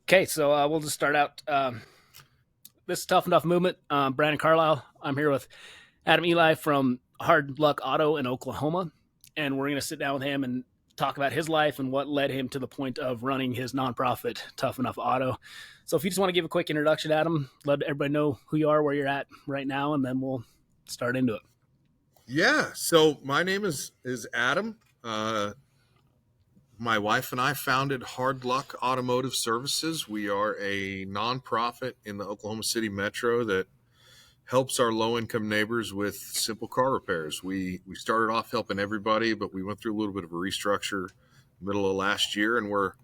Okay, so we'll just start out. This is Tough Enough Movement. Brandon Carlisle. I'm here with Adam Ely from Hard Luck Auto in Oklahoma, and we're going to sit down with him and talk about his life and what led him to the point of running his nonprofit, Tough Enough Auto. So, if you just want to give a quick introduction, Adam, let everybody know who you are, where you're at right now, and then we'll start into it. Yeah. So my name is Adam. My wife and I founded Hard Luck Automotive Services. We are a nonprofit in the Oklahoma City metro that helps our low-income neighbors with simple car repairs. We started off helping everybody, but we went through a little bit of a restructure middle of last year, and we're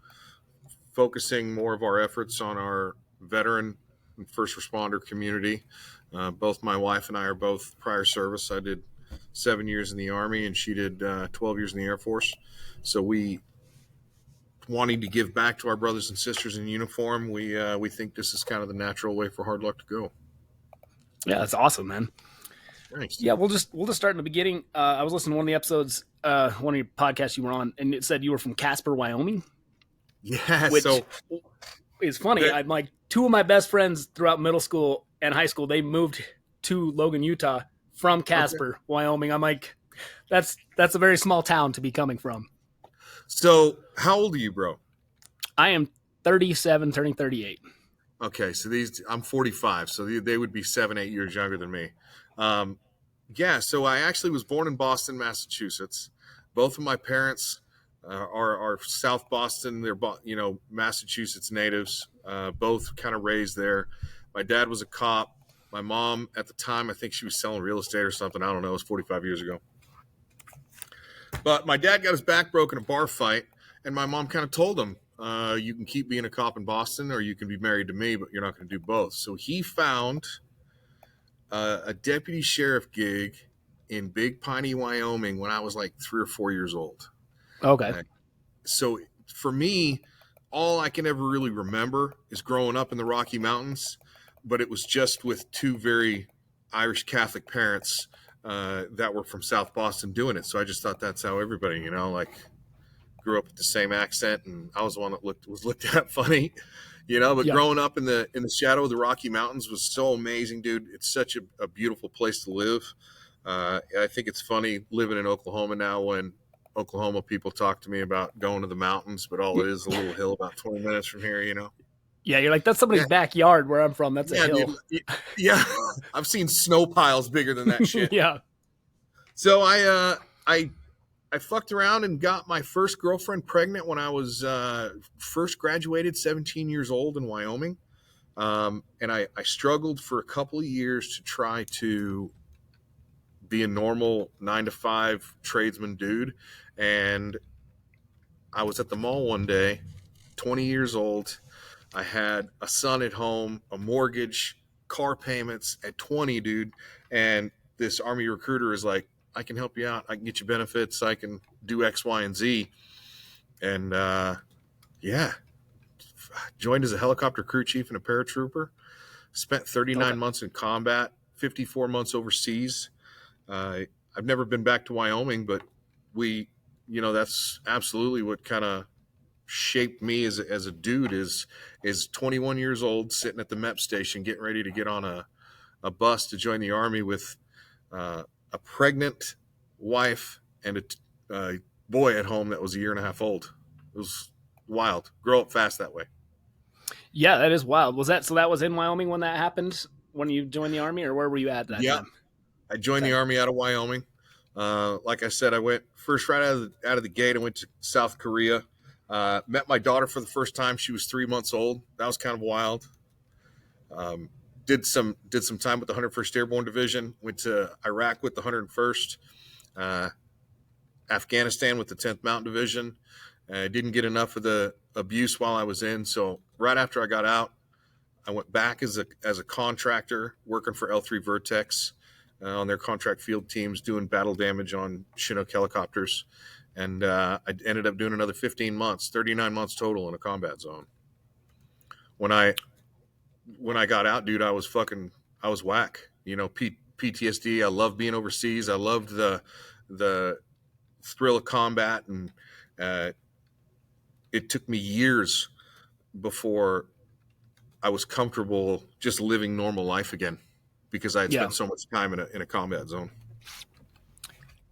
focusing more of our efforts on our veteran and first responder community. Both my wife and I are both prior service. I did 7 years in the Army, and she did 12 years in the Air Force. So we wanting to give back to our brothers and sisters in uniform. We think this is kind of the natural way for Hard Luck to go. Yeah, that's awesome, man. Thanks. Yeah, we'll just start in the beginning. I was listening to one of the episodes, one of your podcasts you were on, and it said you were from Casper, Wyoming. Yeah, which so is funny. I'm like, two of my best friends throughout middle school and high school, they moved to Logan, Utah from Casper, Wyoming. I'm like, that's a very small town to be coming from. So how old are you, bro? I am 37, turning 38. Okay, so I'm 45, so they would be 7-8 years younger than me. Yeah, so I actually was born in Boston, Massachusetts. Both of my parents are South Boston. They're Massachusetts natives. Both kind of raised there. My dad was a cop. My mom at the time, I think she was selling real estate or something. I don't know. It was 45 years ago. But my dad got his back broken in a bar fight, and my mom kind of told him, you can keep being a cop in Boston or you can be married to me, but you're not going to do both. So he found a deputy sheriff gig in Big Piney, Wyoming when I was like 3 or 4 years old. Okay. So for me, all I can ever really remember is growing up in the Rocky Mountains, but it was just with two very Irish Catholic parents that were from South Boston doing it. So I just thought that's how everybody, grew up with the same accent, and I was the one that was looked at funny, but Yep. Growing up in the shadow of the Rocky Mountains was so amazing, dude. It's such a beautiful place to live. I think it's funny living in Oklahoma now when Oklahoma people talk to me about going to the mountains, but all it is a little hill about 20 minutes from here, Yeah, you're like, that's somebody's backyard where I'm from. That's a hill. Dude. Yeah. I've seen snow piles bigger than that shit. Yeah. So I fucked around and got my first girlfriend pregnant when I was first graduated, 17 years old in Wyoming. And I struggled for a couple of years to try to be a normal 9-to-5 tradesman dude. And I was at the mall one day, 20 years old. I had a son at home, a mortgage, car payments at 20, dude. And this Army recruiter is like, I can help you out. I can get you benefits. I can do X, Y, and Z. And joined as a helicopter crew chief and a paratrooper. Spent 39 months in combat, 54 months overseas. I've never been back to Wyoming, but that's absolutely what kind of shaped me as a dude is 21 years old, sitting at the MEP station, getting ready to get on a bus to join the Army with a pregnant wife and a boy at home that was a year and a half old. It was wild. Grow up fast that way. Yeah, that is wild. That was in Wyoming when that happened, when you joined the Army, or where were you at that time? I joined the Army out of Wyoming. Like I said, I went first right out of the gate. I went to South Korea. Met my daughter for the first time. She was 3 months old. That was kind of wild. Did some time with the 101st Airborne Division. Went to Iraq with the 101st. Afghanistan with the 10th Mountain Division. Didn't get enough of the abuse while I was in. So right after I got out, I went back as a contractor working for L3 Vertex on their contract field teams doing battle damage on Chinook helicopters. And I ended up doing another 15 months, 39 months total in a combat zone. When I got out, dude, I was whack. PTSD. I loved being overseas. I loved the thrill of combat, and it took me years before I was comfortable just living normal life again, because I had Yeah. spent so much time in a combat zone.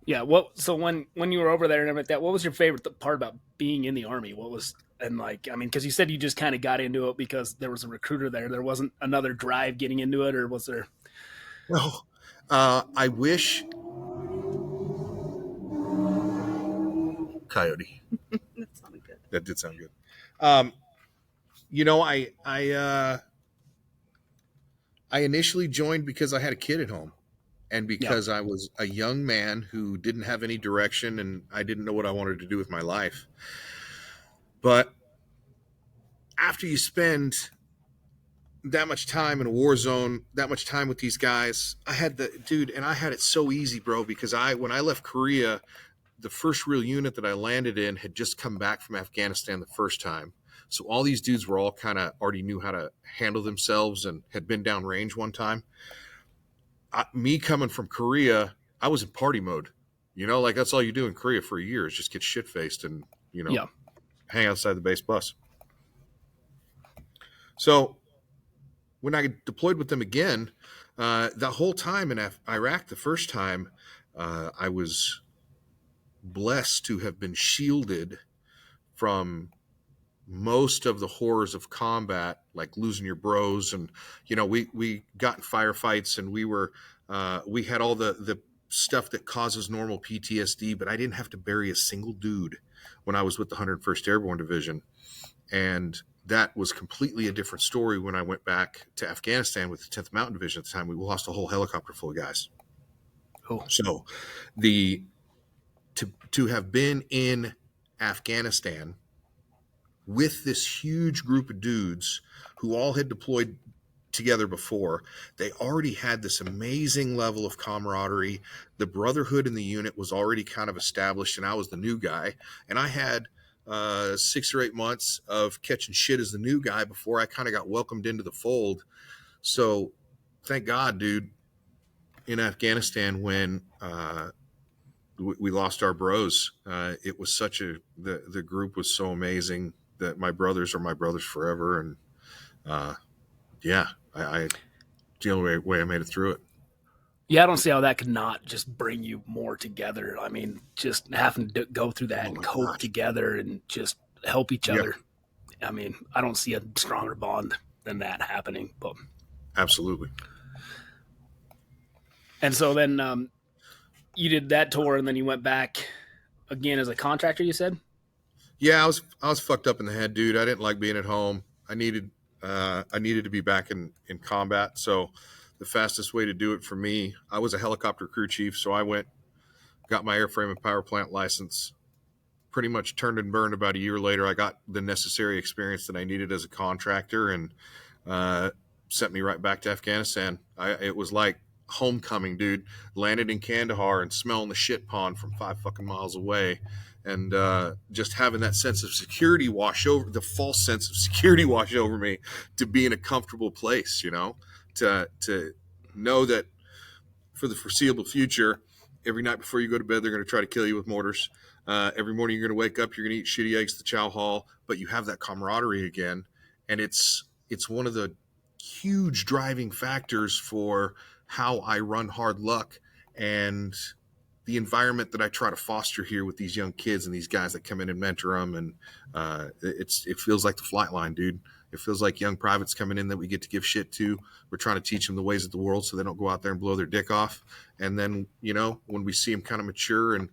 Yeah. What? So when you were over there and everything like that, what was your favorite part about being in the Army? What was and like I mean, because you said you just kind of got into it because there was a recruiter there. There wasn't another drive getting into it, or was there? Well, I wish coyote. That sounded good. That did sound good. Um, you know, I initially joined because I had a kid at home, and Yeah. because I was a young man who didn't have any direction, and I didn't know what I wanted to do with my life. But after you spend that much time in a war zone, that much time with these guys, I had it so easy, bro, because when I left Korea, the first real unit that I landed in had just come back from Afghanistan the first time. So all these dudes were all kind of already knew how to handle themselves and had been down range one time. Me coming from Korea, I was in party mode. Like that's all you do in Korea for a year is just get shit faced and, Yeah. hang outside the base bus. So when I deployed with them again, the whole time in Iraq, the first time, I was blessed to have been shielded from most of the horrors of combat, like losing your bros. And, we got in firefights, and we had all the stuff that causes normal PTSD, but I didn't have to bury a single dude when I was with the 101st Airborne Division. And that was completely a different story when I went back to Afghanistan with the 10th Mountain Division. At the time, we lost a whole helicopter full of guys. Cool. So to have been in Afghanistan with this huge group of dudes who all had deployed together before, they already had this amazing level of camaraderie. The brotherhood in the unit was already kind of established, and I was the new guy. And I had 6 or 8 months of catching shit as the new guy before I kind of got welcomed into the fold. So thank God, dude, in Afghanistan when we lost our bros, it was the group was so amazing that my brothers are my brothers forever. And yeah, I the only way I made it through it. Yeah, I don't see how that could not just bring you more together. I mean, just having to go through that Oh and my cope gosh. together and just help each Yeah. other. I mean, I don't see a stronger bond than that happening. But Absolutely. and so then you did that tour, and then you went back again as a contractor. You said, Yeah, I was fucked up in the head, dude. I didn't like being at home. I needed to be back in combat. So the fastest way to do it for me, I was a helicopter crew chief, so I went, got my airframe and power plant license. Pretty much turned and burned about a year later. I got the necessary experience that I needed as a contractor, and sent me right back to Afghanistan. It was like homecoming, dude. Landed in Kandahar and smelling the shit pond from 5 fucking miles away, and just having that sense of security wash over, the false sense of security wash over me, to be in a comfortable place, to know that for the foreseeable future, every night before you go to bed, they're going to try to kill you with mortars. Every morning you're going to wake up, you're going to eat shitty eggs at the chow hall, but you have that camaraderie again. And it's one of the huge driving factors for how I run Hard Luck, and the environment that I try to foster here with these young kids and these guys that come in and mentor them. And it feels like the flight line, dude. It feels like young privates coming in that we get to give shit to. We're trying to teach them the ways of the world so they don't go out there and blow their dick off. And then, when we see them kind of mature and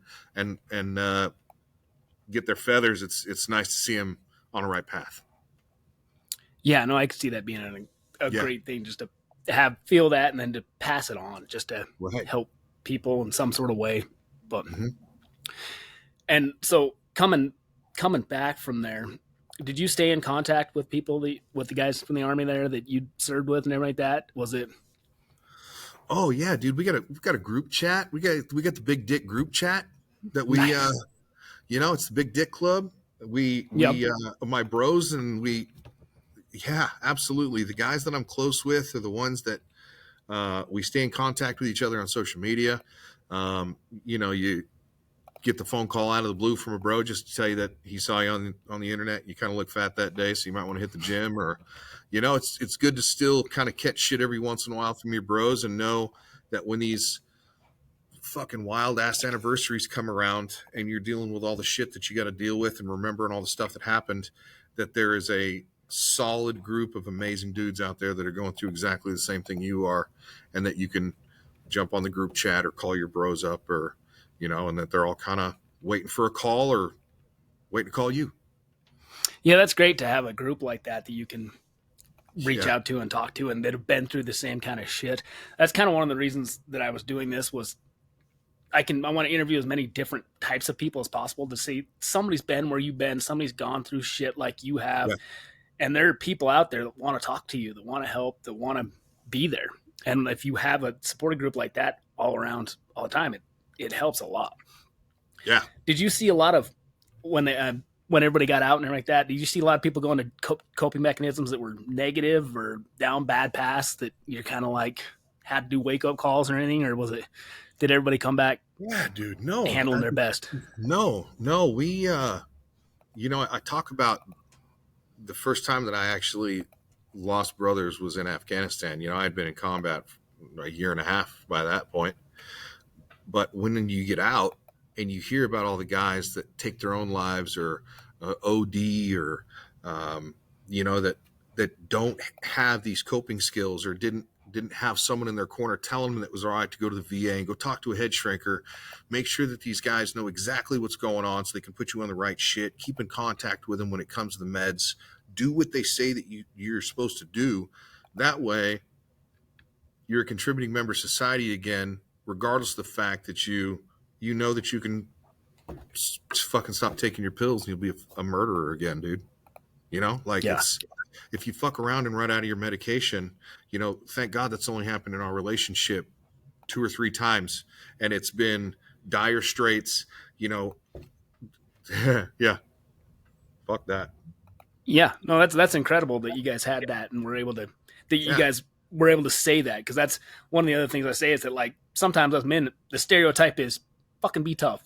get their feathers, it's nice to see them on the right path. yeah, no, I could see that being a Yeah. great thing, just to feel that and then to pass it on, just to Right. help people in some sort of way. But Mhm. and so coming back from there, did you stay in contact with people with the guys from the Army there that you served with and everything like that? Was it? Oh yeah, dude. We've got a group chat. We got the Big Dick group chat that we Nice. it's the Big Dick Club. We Yep. my bros, and yeah, absolutely. The guys that I'm close with are the ones that we stay in contact with each other on social media. You get the phone call out of the blue from a bro just to tell you that he saw you on the internet. You kind of look fat that day, so you might want to hit the gym, or, it's good to still kind of catch shit every once in a while from your bros and know that when these fucking wild ass anniversaries come around and you're dealing with all the shit that you got to deal with and remembering all the stuff that happened, that there is a solid group of amazing dudes out there that are going through exactly the same thing you are, and that you can jump on the group chat or call your bros up, or, and that they're all kind of waiting for a call or waiting to call you. Yeah, that's great to have a group like that you can reach out to and talk to, and that have been through the same kind of shit. That's kind of one of the reasons that I was doing this was I want to interview as many different types of people as possible to see somebody's been where you've been, somebody's gone through shit like you have. Yeah. And there are people out there that want to talk to you, that want to help, that want to be there. And if you have a supporting group like that all around all the time, it helps a lot. Yeah. Did you see a lot of when everybody got out and everything like that? Did you see a lot of people going to coping mechanisms that were negative or down bad paths that you're kind of like had to do wake up calls or anything, or did everybody come back? Yeah, dude. No, handling their best. No. We, I talk about the first time that I actually lost brothers was in Afghanistan. I had been in combat a year and a half by that point. But when you get out and you hear about all the guys that take their own lives or OD or, that don't have these coping skills or didn't have someone in their corner telling them that it was all right to go to the VA and go talk to a head shrinker, make sure that these guys know exactly what's going on so they can put you on the right shit, keep in contact with them when it comes to the meds, do what they say that you're supposed to do. That way you're a contributing member of society again, regardless of the fact that you know that you can fucking stop taking your pills and you'll be a murderer again, dude. It's, if you fuck around and run out of your medication, thank God that's only happened in our relationship 2 or 3 times. And it's been dire straits, yeah. Fuck that. Yeah, no, that's incredible that you guys had that and were able to, you guys were able to say that. Because that's one of the other things I say is that, like, sometimes as men, the stereotype is fucking be tough.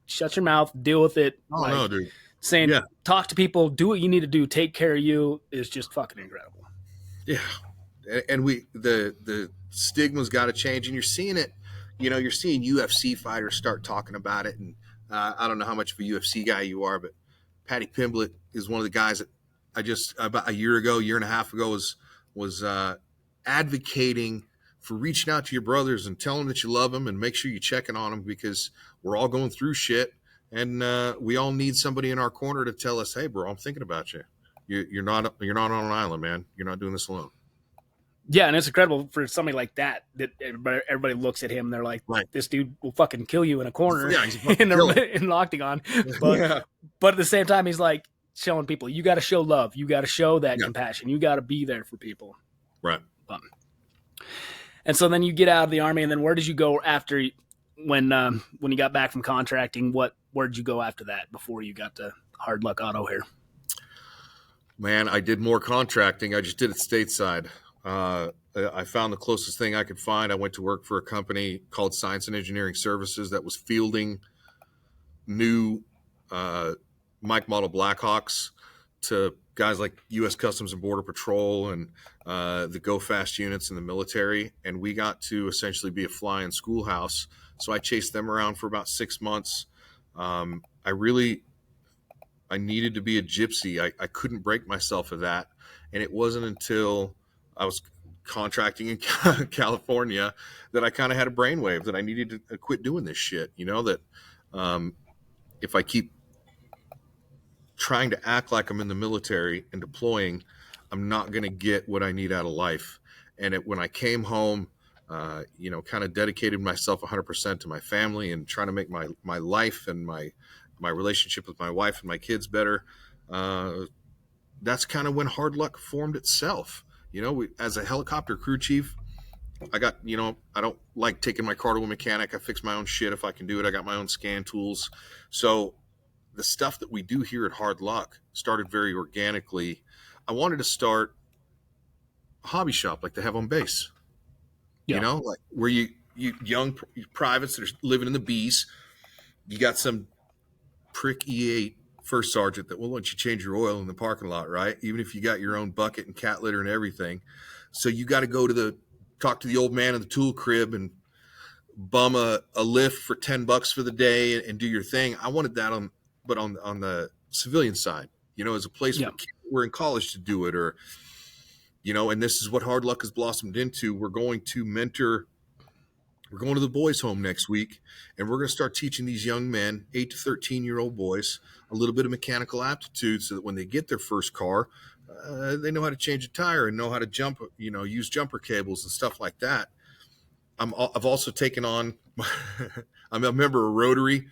Shut your mouth, deal with it. Oh, no, dude. Saying, talk to people, do what you need to do, take care of you is just fucking incredible. Yeah. And the stigma's got to change, and you're seeing it, you're seeing UFC fighters start talking about it. And I don't know how much of a UFC guy you are, but Paddy Pimblett is one of the guys that I just about a year and a half ago was advocating for reaching out to your brothers and telling them that you love them and make sure you're checking on them, because we're all going through shit. And we all need somebody in our corner to tell us, hey, bro, I'm thinking about you. You're not on an island, man. You're not doing this alone. Yeah, and it's incredible for somebody like that everybody looks at him and they're like, this dude will fucking kill you in a corner in an octagon. But at the same time, he's like showing people, you got to show love. You got to show that compassion. You got to be there for people. Right. And so then you get out of the Army, and then where did you go after when you got back from contracting? Where did you go after that before you got to Hard Luck Auto here? Man, I did more contracting. I just did it stateside. I found the closest thing I could find. I went to work for a company called Science and Engineering Services that was fielding new Mike model Blackhawks to guys like U.S. Customs and Border Patrol and the Go Fast units in the military. And we got to essentially be a fly-in schoolhouse. So I chased them around for about 6 months. I needed to be a gypsy. I couldn't break myself of that. And it wasn't until I was contracting in California that I kind of had a brainwave that I needed to quit doing this shit. That if I keep trying to act like I'm in the military and deploying, I'm not going to get what I need out of life. And when I came home, kind of dedicated myself 100% to my family and trying to make my life and my relationship with my wife and my kids better. That's kind of when Hard Luck formed itself. As a helicopter crew chief, I got, I don't like taking my car to a mechanic. I fix my own shit if I can do it. I got my own scan tools. So the stuff that we do here at Hard Luck started very organically. I wanted to start a hobby shop like they have on base. Like where you young privates that are living in the B's, You got some prick E8 first sergeant that won't let you change your oil in the parking lot, right? Even if you got your own bucket and cat litter and everything. So you got to go to talk to the old man in the tool crib and bum a lift for $10 for the day and do your thing. I wanted that on the civilian side, as a place Yeah. for kids who were in college to do it, or, and this is what Hard Luck has blossomed into. We're going to the boys' home next week, and we're going to start teaching these young men, 8 to 13-year-old boys, a little bit of mechanical aptitude so that when they get their first car, they know how to change a tire and know how to jump, use jumper cables and stuff like that. I've also taken on, I'm a member of Rotary.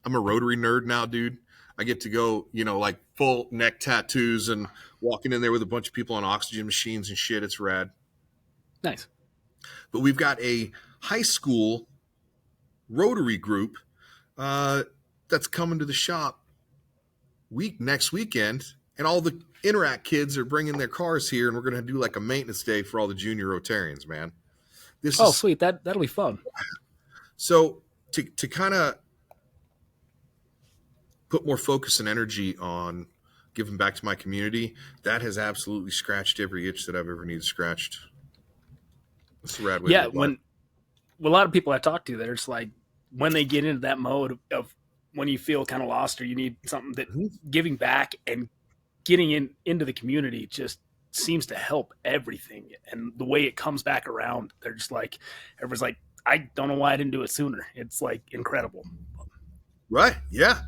I'm a Rotary nerd now, dude. I get to go, like full neck tattoos and walking in there with a bunch of people on oxygen machines and shit. It's rad. Nice. But we've got a high school Rotary group that's coming to the shop next weekend, and all the Interact kids are bringing their cars here, and we're going to do like a maintenance day for all the junior Rotarians, man. Sweet. That'll be fun. So to kind of put more focus and energy on giving back to my community, that has absolutely scratched every itch that I've ever needed scratched. It's a rad way. Yeah, when a lot of people I talk to, there's like when they get into that mode of when you feel kind of lost or you need something that giving back and getting into the community just seems to help everything. And the way it comes back around, they're just like, everyone's like, I don't know why I didn't do it sooner. It's like incredible. Right. Yeah.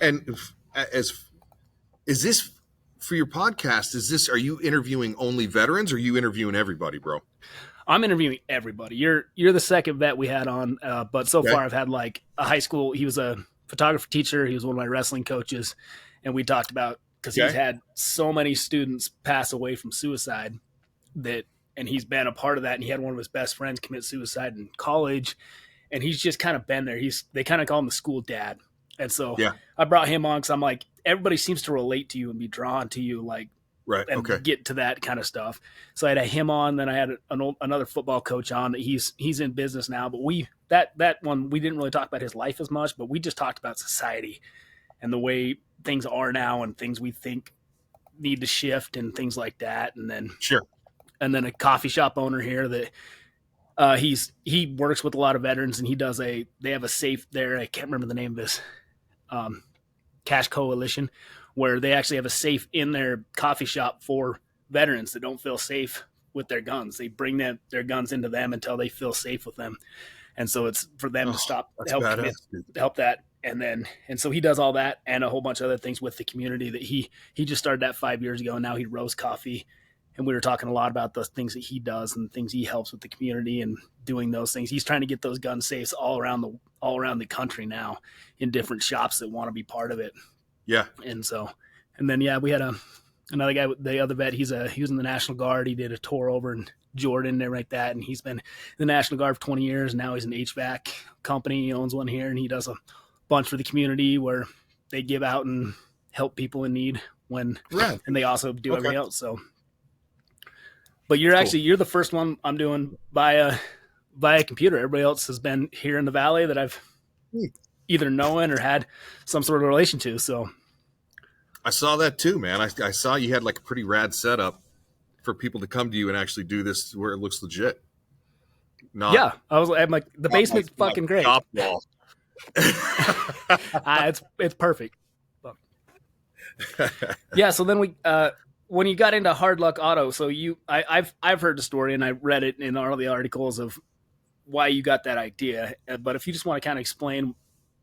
And is this for your podcast? Are you interviewing only veterans, or are you interviewing everybody, bro? I'm interviewing everybody. You're the second vet we had on, but so far I've had like a high school. He was a photography teacher. He was one of my wrestling coaches, and we talked about because he's had so many students pass away from suicide and he's been a part of that. And he had one of his best friends commit suicide in college, and he's just kind of been there. They kind of call him the school dad, and so I brought him on because I'm like, everybody seems to relate to you and be drawn to you, like. Right. And get to that kind of stuff. So I had him on, then I had another football coach on. He's in business now, but that one we didn't really talk about his life as much, but we just talked about society and the way things are now and things we think need to shift and things like that. And then and then a coffee shop owner here that he works with a lot of veterans, and they have a safe there. I can't remember the name of this Cash Coalition, where they actually have a safe in their coffee shop for veterans that don't feel safe with their guns. They bring their guns into them until they feel safe with them. And so it's for them to help that. And so he does all that and a whole bunch of other things with the community that he just started that 5 years ago. And now he roasts coffee. And we were talking a lot about the things that he does and things he helps with the community and doing those things. He's trying to get those gun safes all around the country now in different shops that want to be part of it. Yeah. And then we had another guy, the other vet. He was in the National Guard. He did a tour over in Jordan and everything like that. And he's been in the National Guard for 20 years. Now he's an HVAC company. He owns one here, and he does a bunch for the community where they give out and help people in need and they also do everything else. So, but you're the first one I'm doing via computer. Everybody else has been here in the Valley that I've either known or had some sort of relation to. So I saw that too, man. I saw you had like a pretty rad setup for people to come to you and actually do this where it looks legit. I'm like, the basement's fucking great. It's perfect. Yeah. So then when you got into Hard Luck Auto, so I've heard the story and I read it in all the articles of why you got that idea. But if you just want to kind of explain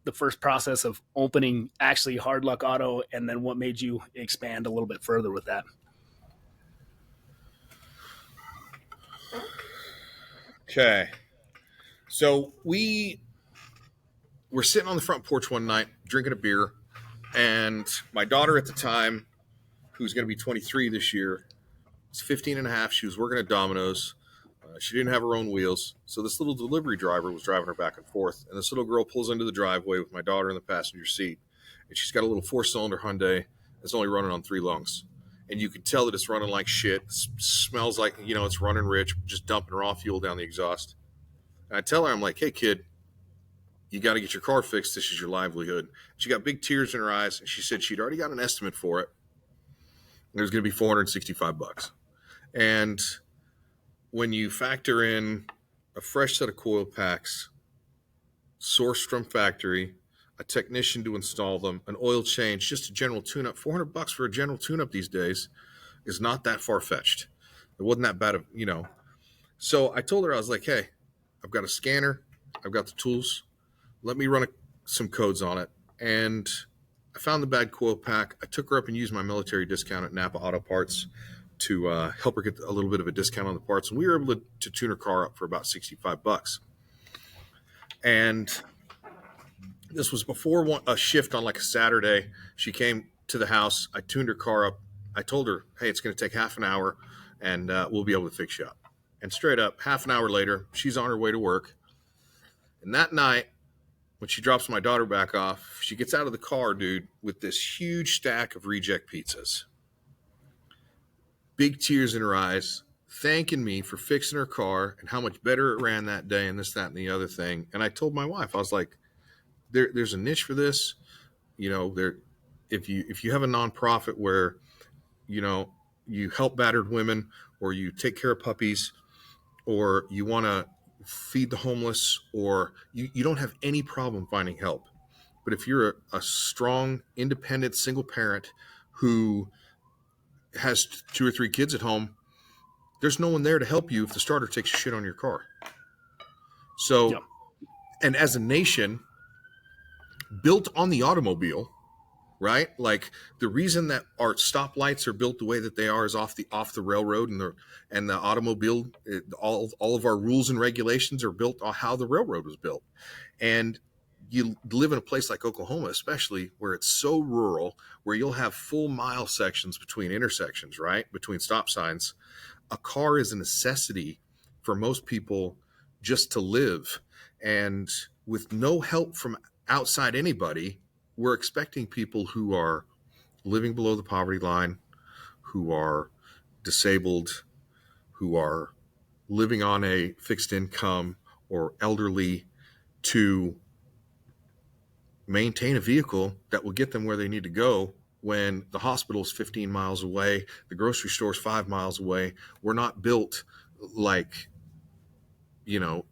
the first process of opening actually Hard Luck Auto, and then what made you expand a little bit further with that. Okay. So we were sitting on the front porch one night, drinking a beer, and my daughter at the time, who's going to be 23 this year, was 15 and a half. She was working at Domino's. She didn't have her own wheels. So this little delivery driver was driving her back and forth. And this little girl pulls into the driveway with my daughter in the passenger seat. And she's got a little 4-cylinder Hyundai that's only running on 3 lungs. And you can tell that it's running like shit. Smells like, it's running rich, just dumping raw fuel down the exhaust. And I tell her, I'm like, hey, kid, You got to get your car fixed. This is your livelihood. She got big tears in her eyes, and she said she'd already got an estimate for it. It was going to be $465. And when you factor in a fresh set of coil packs, sourced from factory, a technician to install them, an oil change, just a general tune-up, $400 for a general tune-up these days is not that far-fetched. It wasn't that bad of, So I told her, I was like, hey, I've got a scanner. I've got the tools. Let me run some codes on it. And I found the bad coil pack. I took her up and used my military discount at Napa Auto Parts to help her get a little bit of a discount on the parts. And we were able to tune her car up for about $65. And this was before a shift on like a Saturday. She came to the house. I tuned her car up. I told her, hey, it's going to take half an hour and we'll be able to fix you up. And straight up, half an hour later, she's on her way to work. And that night, when she drops my daughter back off, she gets out of the car, dude, with this huge stack of reject pizzas. Big tears in her eyes, thanking me for fixing her car and how much better it ran that day and this, that, and the other thing. And I told my wife, I was like, there's a niche for this. If you have a nonprofit where, you help battered women or you take care of puppies or you want to feed the homeless or you don't have any problem finding help. But if you're a strong, independent, single parent who has 2 or 3 kids at home, there's no one there to help you if the starter takes a shit on your car. So, And as a nation built on the automobile, right? Like the reason that our stoplights are built the way that they are is off the railroad, and the automobile, all of our rules and regulations are built on how the railroad was built. And you live in a place like Oklahoma, especially where it's so rural, where you'll have full mile sections between intersections, right? Between stop signs. A car is a necessity for most people just to live. And with no help from outside anybody, we're expecting people who are living below the poverty line, who are disabled, who are living on a fixed income or elderly to maintain a vehicle that will get them where they need to go when the hospital is 15 miles away, the grocery store is 5 miles away. We're not built like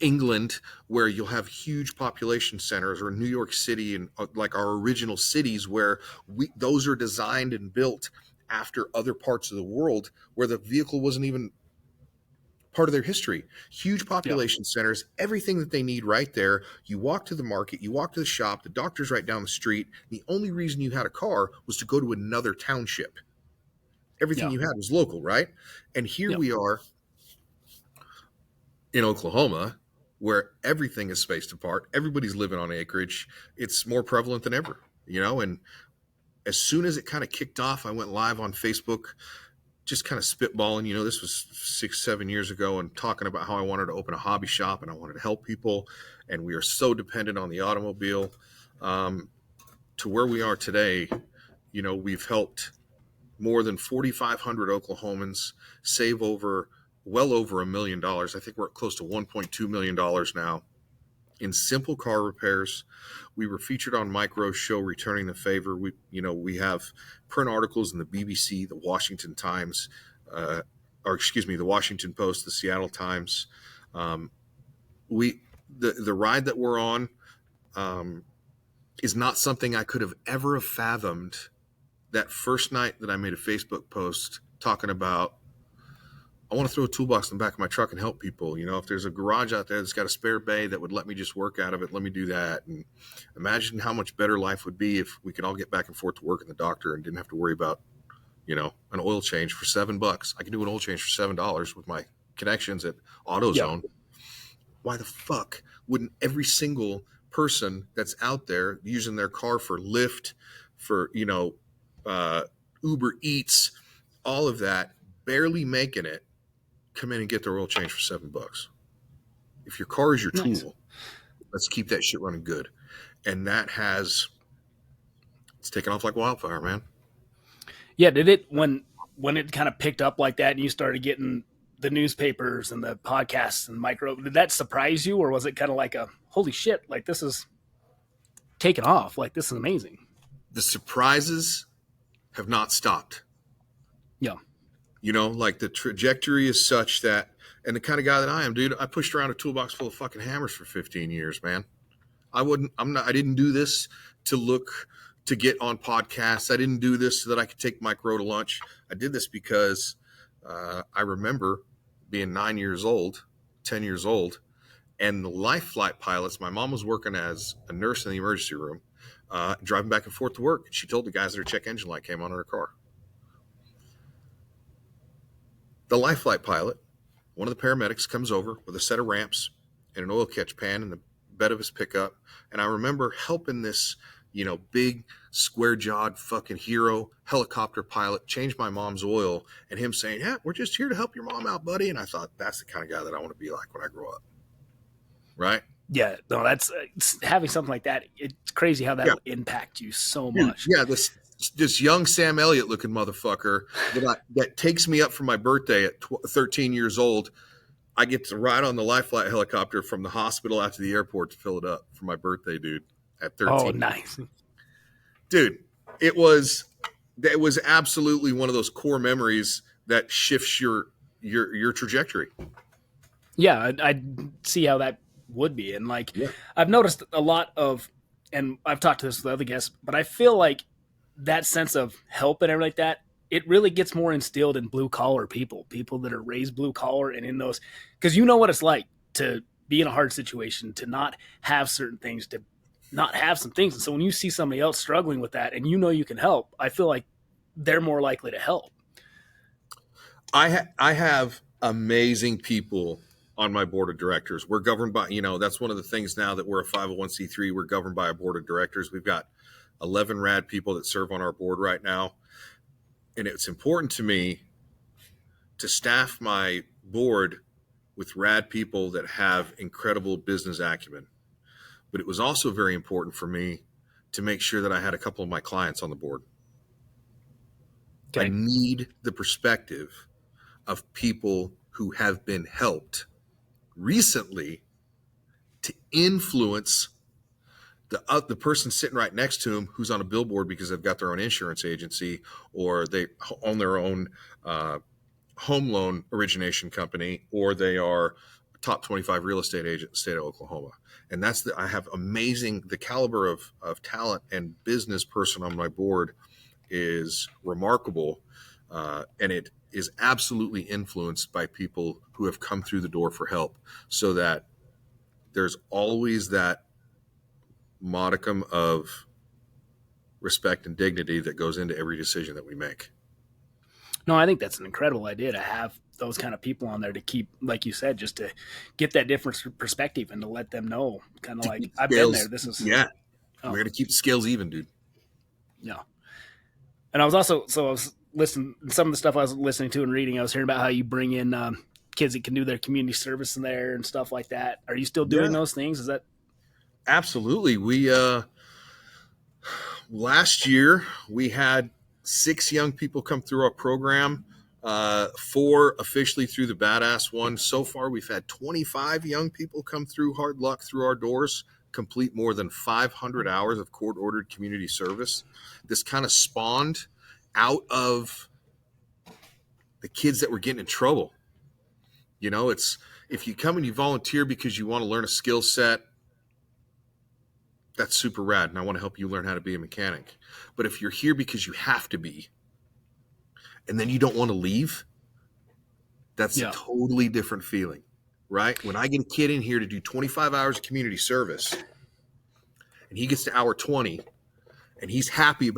England, where you'll have huge population centers, or New York City, and like our original cities where those are designed and built after other parts of the world where the vehicle wasn't even part of their history. Huge population centers, everything that they need right there. You walk to the market, you walk to the shop, the doctor's right down the street. The only reason you had a car was to go to another township. Everything you had was local, right? And here we are in Oklahoma, where everything is spaced apart. Everybody's living on acreage. It's more prevalent than ever, and as soon as it kind of kicked off, I went live on Facebook, just kind of spitballing, this was 6-7 years ago, and talking about how I wanted to open a hobby shop and I wanted to help people. And we are so dependent on the automobile, to where we are today. We've helped more than 4,500 Oklahomans save well over $1 million. I think we're close to $1.2 million now in simple car repairs. We were featured on Micro's show, Returning the Favor. We have print articles in the BBC, the Washington Times, the Washington Post, the Seattle Times. The ride that we're on is not something I could have ever fathomed that first night that I made a Facebook post talking about, I want to throw a toolbox in the back of my truck and help people. If there's a garage out there that's got a spare bay that would let me just work out of it, let me do that. And imagine how much better life would be if we could all get back and forth to work in the doctor and didn't have to worry about, an oil change for $7. I can do an oil change for $7 with my connections at AutoZone. Why the fuck wouldn't every single person that's out there using their car for Lyft, for, Uber Eats, all of that, barely making it, come in and get their oil change for $7? If your car is your tool, let's keep that shit running good. And it's taken off like wildfire, man. Yeah. Did it, when it kind of picked up like that and you started getting the newspapers and the podcasts and Micro, did that surprise you, or was it kind of like a holy shit, like this is taken off. Like, this is amazing. The surprises have not stopped. Yeah. You know, like the trajectory is such that, and the kind of guy that I am, dude, I pushed around a toolbox full of fucking hammers for 15 years, man. I didn't do this to get on podcasts. I didn't do this so that I could take Mike Rowe to lunch. I did this because I remember being 10 years old, and the life flight pilots, my mom was working as a nurse in the emergency room, driving back and forth to work. She told the guys that her check engine light came on in her car. The life flight pilot, one of the paramedics, comes over with a set of ramps and an oil catch pan in the bed of his pickup. And I remember helping this, big square-jawed fucking hero helicopter pilot change my mom's oil, and him saying, "Yeah, we're just here to help your mom out, buddy." And I thought, that's the kind of guy that I want to be like when I grow up. Right? Yeah. No, that's having something like that. It's crazy how that will impact you so much. Yeah. This young Sam Elliott looking motherfucker that takes me up for my birthday at 13 years old. I get to ride on the life flight helicopter from the hospital out to the airport to fill it up for my birthday, dude, at 13. Oh, nice. Dude, it was absolutely one of those core memories that shifts your trajectory. Yeah, I see how that would be. And I've noticed a lot of, and I've talked to this with other guests, but I feel like that sense of help and everything like that, it really gets more instilled in blue collar people that are raised blue collar and in those, because you know what it's like to be in a hard situation, to not have certain things, to not have some things. And so when you see somebody else struggling with that and you can help, I feel like they're more likely to help. I have amazing people on my board of directors. We're governed by, that's one of the things now that we're a 501c3, we're governed by a board of directors. We've got 11 rad people that serve on our board right now. And it's important to me to staff my board with rad people that have incredible business acumen. But it was also very important for me to make sure that I had a couple of my clients on the board. Okay. I need the perspective of people who have been helped recently to influence the person sitting right next to him who's on a billboard because they've got their own insurance agency or they own their own home loan origination company, or they are a top 25 real estate agent in the state of Oklahoma. And I have the caliber of talent and business person on my board is remarkable. And it is absolutely influenced by people who have come through the door for help, so that there's always that modicum of respect and dignity that goes into every decision that we make. No, I think that's an incredible idea to have those kind of people on there to keep, like you said, just to get that different perspective and to let them know, kind of like, I've been there. This is, we're going to keep the scales even, dude. Yeah. And I was listening, some of the stuff I was listening to and reading, I was hearing about how you bring in kids that can do their community service in there and stuff like that. Are you still doing those things? Is that? Absolutely. We, last year we had 6 young people come through our program, 4 officially through the Badass one. So far, we've had 25 young people come through Hard Luck through our doors, complete more than 500 hours of court-ordered community service. This kind of spawned out of the kids that were getting in trouble. It's if you come and you volunteer because you want to learn a skill set, that's super rad, and I want to help you learn how to be a mechanic. But if you're here because you have to be, and then you don't want to leave, that's a totally different feeling, right? When I get a kid in here to do 25 hours of community service, and he gets to hour 20, and he's happy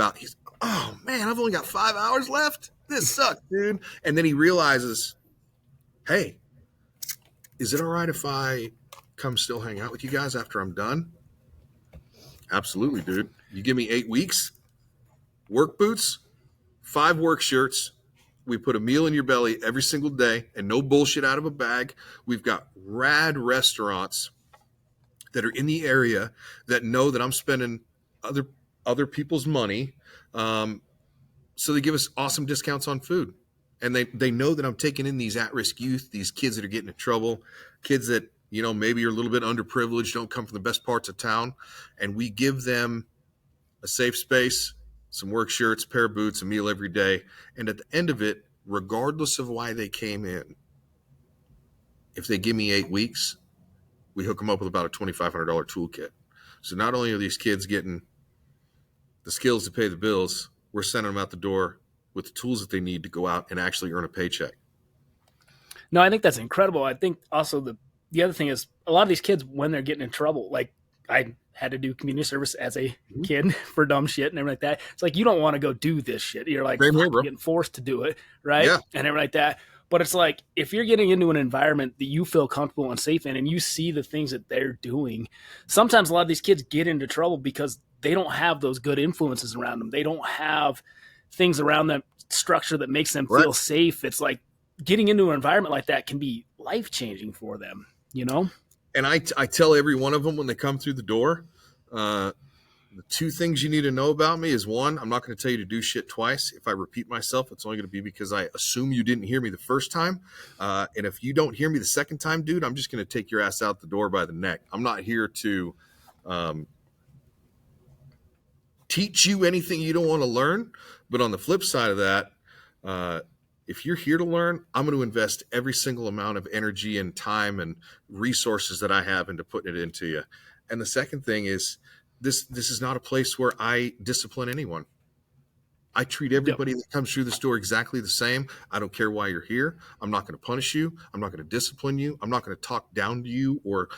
oh man, I've only got 5 hours left. This sucks, dude. And then he realizes, hey, is it all right if I come still hang out with you guys after I'm done? Absolutely, dude. You give me 8 weeks, work boots, 5 work shirts. We put a meal in your belly every single day and no bullshit out of a bag. We've got rad restaurants that are in the area that know that I'm spending other people's money. So they give us awesome discounts on food. And they know that I'm taking in these at-risk youth, these kids that are getting in trouble, kids that, maybe you're a little bit underprivileged, don't come from the best parts of town, and we give them a safe space, some work shirts, a pair of boots, a meal every day. And at the end of it, regardless of why they came in, if they give me 8 weeks, we hook them up with about a $2,500 toolkit. So not only are these kids getting the skills to pay the bills, we're sending them out the door with the tools that they need to go out and actually earn a paycheck. No, I think that's incredible. I think also the other thing is a lot of these kids, when they're getting in trouble, like I had to do community service as a kid for dumb shit and everything like that. It's like, you don't want to go do this shit. You're like, you're getting forced to do it, right? Yeah. And everything like that. But it's like, if you're getting into an environment that you feel comfortable and safe in, and you see the things that they're doing, sometimes a lot of these kids get into trouble because they don't have those good influences around them. They don't have things around them, structure that makes them feel safe. It's like getting into an environment like that can be life-changing for them, And I tell every one of them when they come through the door, the 2 things you need to know about me is, 1, I'm not going to tell you to do shit twice. If I repeat myself, it's only going to be because I assume you didn't hear me the first time. And if you don't hear me the second time, dude, I'm just going to take your ass out the door by the neck. I'm not here to teach you anything you don't want to learn. But on the flip side of that, if you're here to learn, I'm going to invest every single amount of energy and time and resources that I have into putting it into you. And the second thing is, this is not a place where I discipline anyone. I treat everybody that comes through this door exactly the same. I don't care why you're here. I'm not going to punish you. I'm not going to discipline you. I'm not going to talk down to you or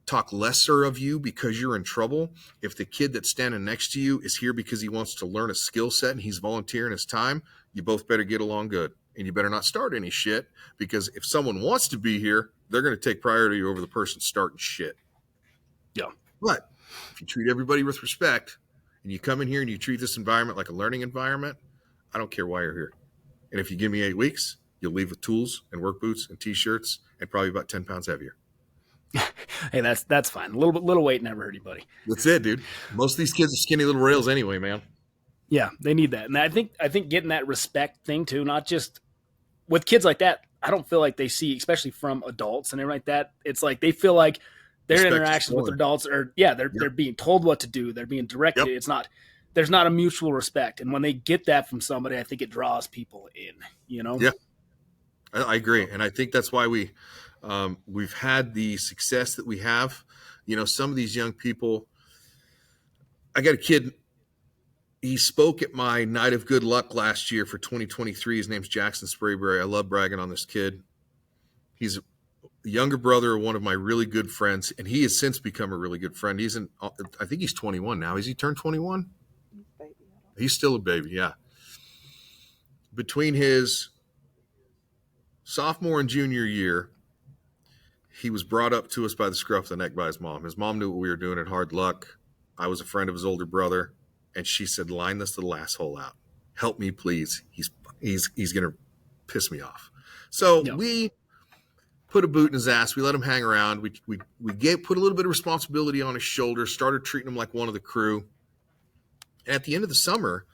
talk lesser of you because you're in trouble. If the kid that's standing next to you is here because he wants to learn a skill set and he's volunteering his time, you both better get along good. And you better not start any shit, because if someone wants to be here, they're going to take priority over the person starting shit. Yeah. But if you treat everybody with respect and you come in here and you treat this environment like a learning environment, I don't care why you're here. And if you give me 8 weeks, you'll leave with tools and work boots and T-shirts and probably about 10 pounds heavier. Hey, that's fine. A little weight never hurt anybody. That's it, dude. Most of these kids are skinny little rails anyway, man. Yeah, they need that. And I think getting that respect thing too, not just with kids like that, I don't feel like they see, especially from adults and everything like that. It's like they feel like their respect interactions with adults are, they're being told what to do. They're being directed. It's not, there's not a mutual respect. And when they get that from somebody, I think it draws people in, Yeah, I agree. And I think that's why we've had the success that we have. Some of these young people, I got a kid, he spoke at my Night of Good Luck last year for 2023. His name's Jackson Sprayberry. I love bragging on this kid. He's a younger brother of one of my really good friends, and he has since become a really good friend. I think he's 21 now. Has he turned 21? He's still a baby, yeah. Between his sophomore and junior year, he was brought up to us by the scruff of the neck by his mom. His mom knew what we were doing at Hard Luck. I was a friend of his older brother. And she said, line this little asshole out. Help me, please. He's going to piss me off. So we put a boot in his ass. We let him hang around. We put a little bit of responsibility on his shoulders, started treating him like one of the crew. And at the end of the summer,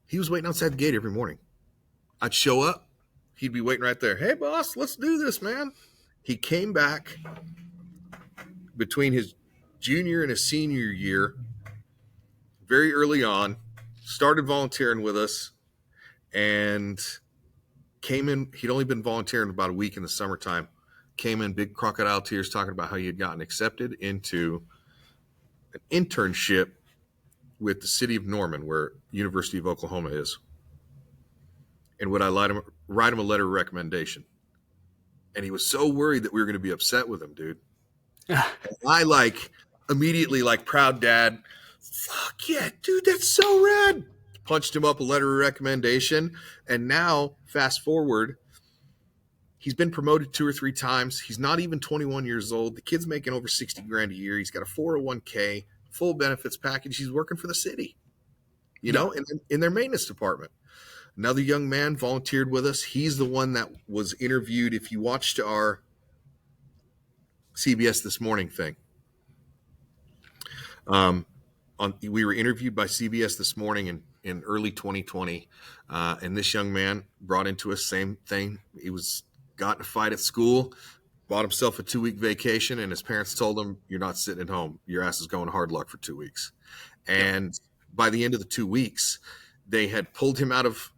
he was waiting outside the gate every morning. I'd show up. He'd be waiting right there. Hey, boss, let's do this, man. He came back between his junior and his senior year very early on, started volunteering with us, and came in. He'd only been volunteering about a week in the summertime. Came in big crocodile tears talking about how he had gotten accepted into an internship with the city of Norman, where University of Oklahoma is. And would I write him a letter of recommendation? And he was so worried that we were going to be upset with him, dude. I immediately proud dad, fuck yeah, dude, that's so rad. Punched him up a letter of recommendation. And now, fast forward, he's been promoted 2 or 3 times. He's not even 21 years old. The kid's making over 60 grand a year. He's got a 401k, full benefits package. He's working for the city, in their maintenance department. Another young man volunteered with us. He's the one that was interviewed. If you watched our CBS This Morning thing, we were interviewed by CBS This Morning in early 2020, and this young man brought into us same thing. He got in a fight at school, bought himself a 2-week vacation, and his parents told him, "You're not sitting at home. Your ass is going to Hard Luck for 2 weeks." Yep. And by the end of the 2 weeks, they had pulled him out of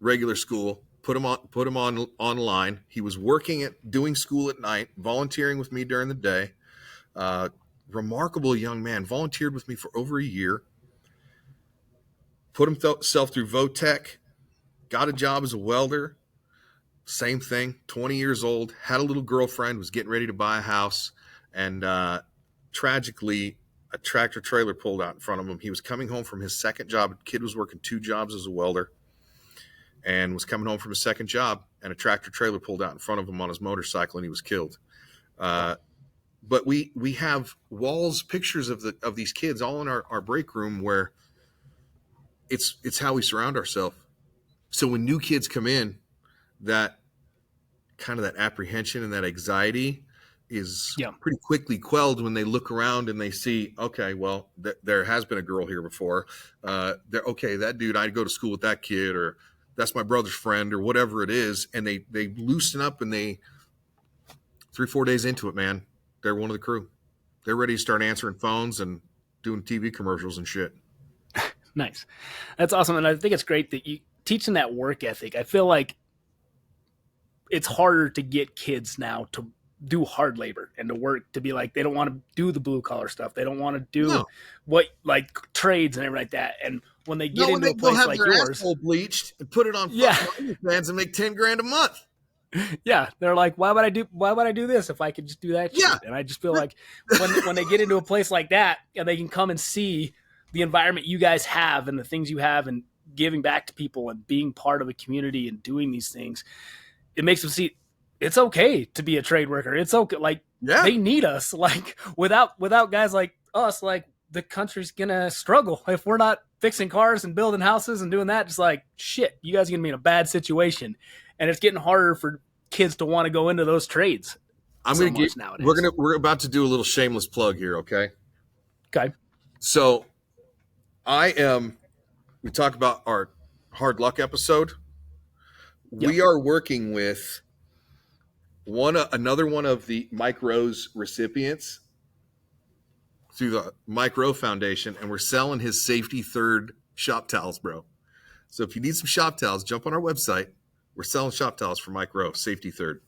regular school, put him on online. He was doing school at night, volunteering with me during the day. Remarkable young man, volunteered with me for over a year, put himself through Votech, got a job as a welder. Same thing, 20 years old, had a little girlfriend, was getting ready to buy a house, and tragically, a tractor trailer pulled out in front of him. He was coming home from his second job. The kid was working 2 jobs as a welder and was coming home from his second job, and a tractor trailer pulled out in front of him on his motorcycle, and he was killed. But we have pictures of these kids all in our break room, where it's how we surround ourselves. So when new kids come in, that kind of that apprehension and that anxiety is pretty quickly quelled when they look around and they see, okay, well, there has been a girl here before. Okay, that dude, I go to school with that kid, or that's my brother's friend, or whatever it is. And they loosen up, and 3-4 days into it, man, they're one of the crew. They're ready to start answering phones and doing TV commercials and shit. Nice. That's awesome. And I think it's great that you teaching that work ethic. I feel like it's harder to get kids now to do hard labor and to work, to be like, they don't want to do the blue collar stuff. They don't want to do what, like, trades and everything like that. And when they get into a place like yours, bleached and put it on plans and make $10,000 a month. Yeah, they're like, why would I do this if I could just do that shit? And I just feel like when they get into a place like that, and they can come and see the environment you guys have and the things you have, and giving back to people and being part of a community and doing these things, it makes them see it's okay to be a trade worker. It's okay. Like, they need us. Like, without guys like us, like, the country's gonna struggle if we're not fixing cars and building houses and doing that. Just like, shit, you guys are gonna be in a bad situation. And it's getting harder for kids to want to go into those trades. We're about to do a little shameless plug here. Okay. So we talk about our Hard Luck episode. We are working with another one of the Micro's recipients through the Micro Foundation, and we're selling his Safety Third shop towels, bro. So if you need some shop towels, jump on our website. We're selling shop towels for Micro, Safety Third.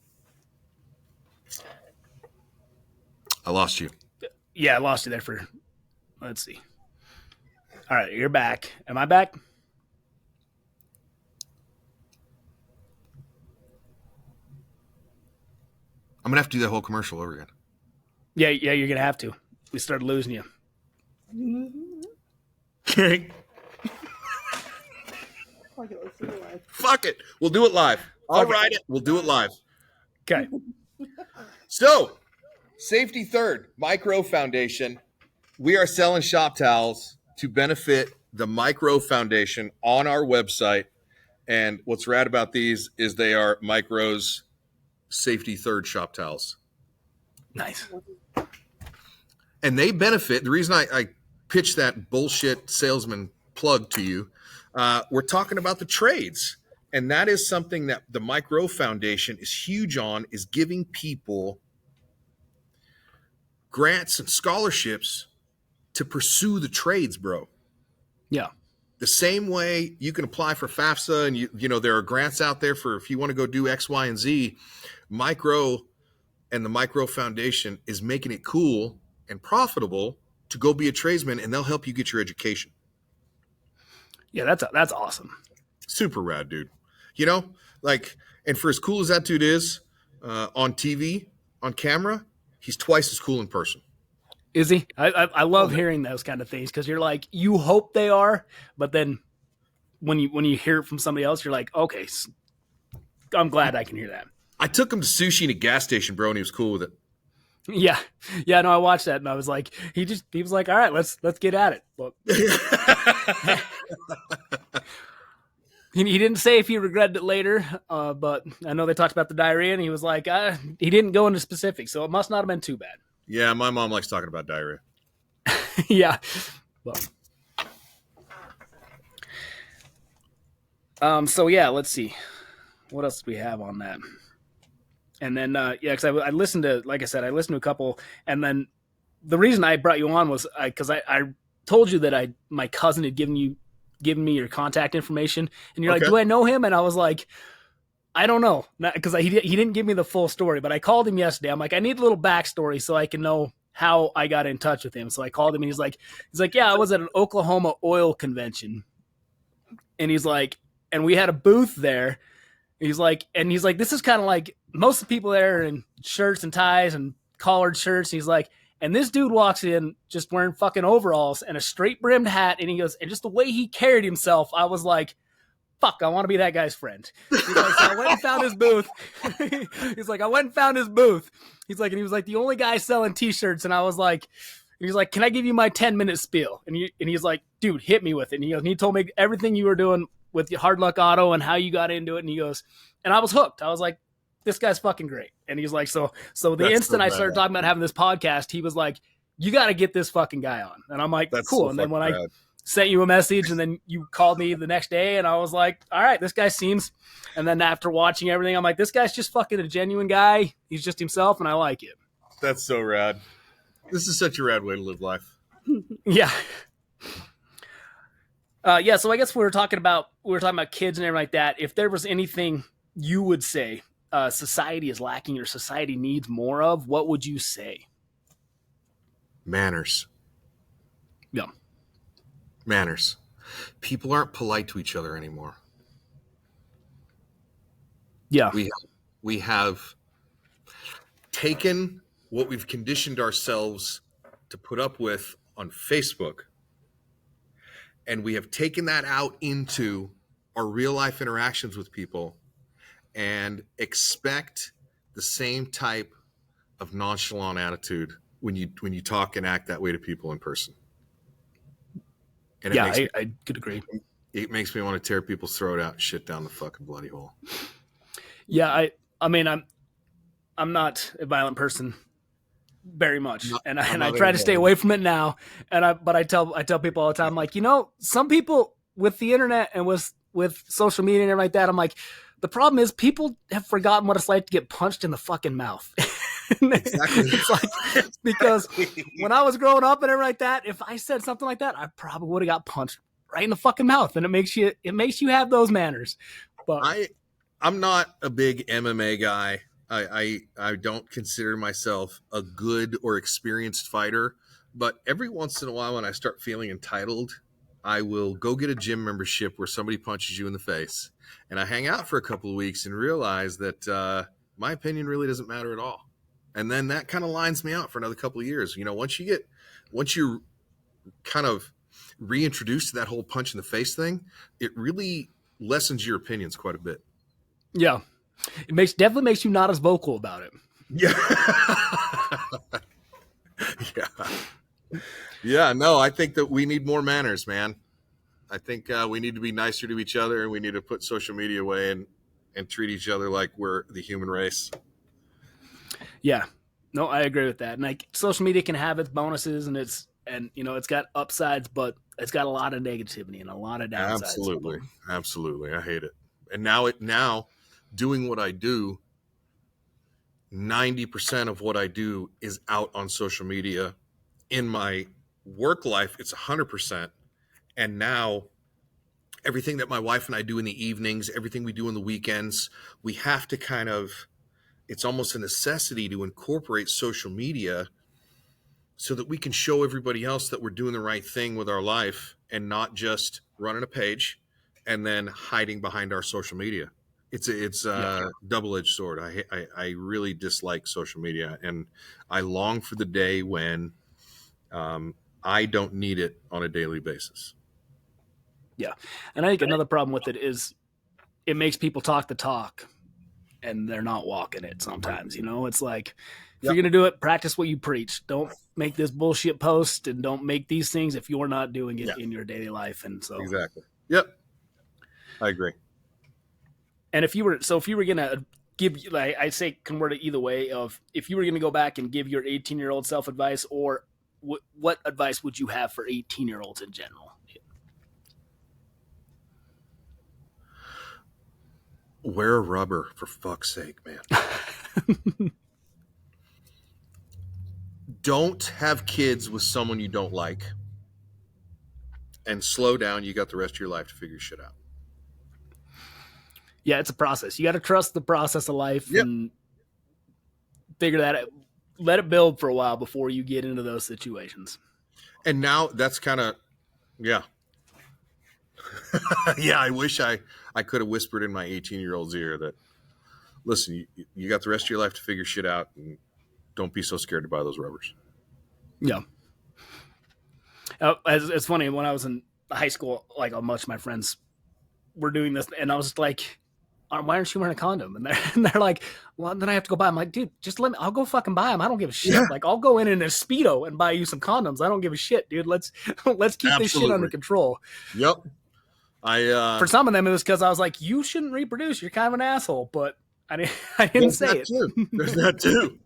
I lost you. Yeah, I lost you there let's see. All right, you're back. Am I back? I'm going to have to do that whole commercial over again. Yeah, you're going to have to. We started losing you. Okay. Fuck it. We'll do it live. I'll write it. We'll do it live. Okay. So, Safety Third, Micro Foundation. We are selling shop towels to benefit the Micro Foundation on our website. And what's rad about these is they are Micro's Safety Third shop towels. Nice. And they benefit. The reason I pitched that bullshit salesman plug to you, we're talking about the trades. And that is something that the Micro Foundation is huge on, is giving people grants and scholarships to pursue the trades, bro. Yeah. The same way you can apply for FAFSA, and you know there are grants out there for if you want to go do X, Y, and Z. Micro and the Micro Foundation is making it cool and profitable to go be a tradesman, and they'll help you get your education. Yeah, that's awesome. Super rad, dude. You know, like, and for as cool as that dude is on TV, on camera, he's twice as cool in person. Is he? I love hearing those kind of things, because you're like, you hope they are, but then when you hear it from somebody else, you're like, okay, I'm glad I can hear that. I took him to sushi in a gas station, bro, and he was cool with it. Yeah. No, I watched that, and I was like, he was like, all right, let's get at it. Well, he didn't say if he regretted it later, but I know they talked about the diarrhea, and he was like, he didn't go into specifics, so it must not have been too bad. Yeah, my mom likes talking about diarrhea. Yeah. Well, so yeah, let's see. What else do we have on that? And then, because I listened to, like I said, I listened to a couple. And then the reason I brought you on was because I told you that my cousin had given me your contact information. And you're like, Okay. do I know him? And I was like, I don't know, because he didn't give me the full story. But I called him yesterday. I'm like, I need a little backstory so I can know how I got in touch with him. So I called him, and he's like, yeah, I was at an Oklahoma oil convention. And he's like, and we had a booth there. He's like, this is kind of like most of the people there are in shirts and ties and collared shirts. And he's like, and this dude walks in just wearing fucking overalls and a straight brimmed hat. And he goes, and just the way he carried himself, I was like, fuck, I want to be that guy's friend. He's like, so I went and found his booth. He's like, I went and found his booth. He's like, and he was like the only guy selling t-shirts. And I was like, he's like, can I give you my 10-minute spiel? And he's like, dude, hit me with it. And he told me everything you were doing with the Hard Luck Auto and how you got into it. And he goes, and I was hooked. I was like, this guy's fucking great. And he's like, so the instant I started talking about having this podcast, he was like, you got to get this fucking guy on. And I'm like, cool. And then when I sent you a message and then you called me the next day and I was like, all right, this guy seems, and then after watching everything, I'm like, this guy's just fucking a genuine guy. He's just himself and I like it. That's so rad. This is such a rad way to live life. Yeah. Yeah. So I guess we were talking about kids and everything like that. If there was anything you would say society is lacking or society needs more of, what would you say? Manners. Yeah. Manners. People aren't polite to each other anymore. Yeah. We have taken what we've conditioned ourselves to put up with on Facebook, and we have taken that out into our real life interactions with people and expect the same type of nonchalant attitude when you talk and act that way to people in person. And yeah, I could agree. It makes me want to tear people's throat out and shit down the fucking bloody hole. Yeah, I mean, I'm not a violent person very much, and I try to stay away from it now. But I tell people all the time, like, some people with the internet and with social media and everything like that, I'm like, the problem is people have forgotten what it's like to get punched in the fucking mouth. Exactly. It's like, because when I was growing up and everything like that, if I said something like that, I probably would have got punched right in the fucking mouth. And it makes you have those manners. But I'm not a big MMA guy. I don't consider myself a good or experienced fighter, but every once in a while when I start feeling entitled, I will go get a gym membership where somebody punches you in the face, and I hang out for a couple of weeks and realize that my opinion really doesn't matter at all. And then that kind of lines me out for another couple of years. Once you're kind of reintroduced to that whole punch in the face thing, it really lessens your opinions quite a bit. Yeah. It definitely makes you not as vocal about it. Yeah. Yeah. No, I think that we need more manners, man. I think we need to be nicer to each other, and we need to put social media away and treat each other like we're the human race. Yeah. No, I agree with that. And like, social media can have its bonuses and it's got upsides, but it's got a lot of negativity and a lot of downsides. Absolutely. I hate it. And now doing what I do, 90% of what I do is out on social media. In my work life, it's 100%. And now everything that my wife and I do in the evenings, everything we do on the weekends, we have to it's almost a necessity to incorporate social media so that we can show everybody else that we're doing the right thing with our life and not just running a page and then hiding behind our social media. It's a double-edged sword. I really dislike social media, and I long for the day when I don't need it on a daily basis. Yeah. And I think another problem with it is it makes people talk the talk and they're not walking it sometimes. It's like, if you're going to do it, practice what you preach. Don't make this bullshit post and don't make these things if you're not doing it in your daily life. And so exactly. Yep. I agree. And if you were going to give, like, I say convert it either way of, if you were going to go back and give your 18-year-old self advice, or what advice would you have for 18-year-olds in general? Wear rubber, for fuck's sake, man. Don't have kids with someone you don't like, and slow down. You got the rest of your life to figure shit out. Yeah, it's a process. You got to trust the process of life Yep. and figure that out. Let it build for a while before you get into those situations. And now that's kind of, yeah. Yeah, I wish I could have whispered in my 18-year-old's ear that, listen, you got the rest of your life to figure shit out, and don't be so scared to buy those rubbers. Yeah. It's funny, when I was in high school, like a bunch of my friends were doing this, and I was like, why aren't you wearing a condom? And they're like, well, then I have to go buy them. I'm like, dude, just let me, I'll go fucking buy them. I don't give a shit. Yeah. Like, I'll go in a Speedo and buy you some condoms. I don't give a shit, dude. Let's keep this shit under control. Yep. For some of them, it was because I was like, you shouldn't reproduce. You're kind of an asshole. But I didn't say it. There's that too.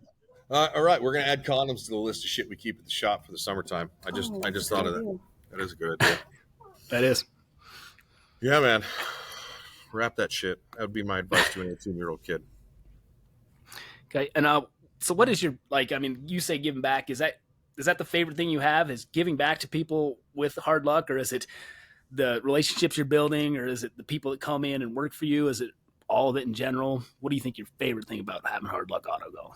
All right, we're gonna add condoms to the list of shit we keep at the shop for the summertime. I just thought of that. That is a good idea. That is. Yeah, man. Wrap that shit. That would be my advice to an 18-year-old kid. Okay, and so what is your, like? I mean, you say giving back. Is that the favorite thing you have? Is giving back to people with Hard Luck, or is it the relationships you're building, or is it the people that come in and work for you? Is it all of it in general? What do you think your favorite thing about having Hard Luck Auto go?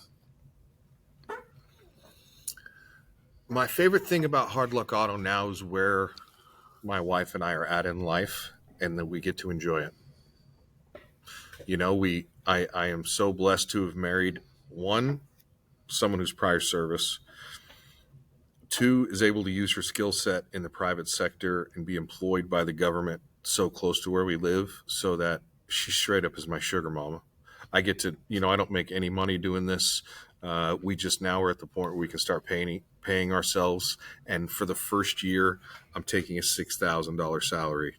My favorite thing about Hard Luck Auto now is where my wife and I are at in life, and that we get to enjoy it. You know, I am so blessed to have married, one, someone who's prior service, two, is able to use her skill set in the private sector and be employed by the government so close to where we live, so that she straight up is my sugar mama. I get to, I don't make any money doing this. We just now are at the point where we can start paying ourselves. And for the first year, I'm taking a $6,000 salary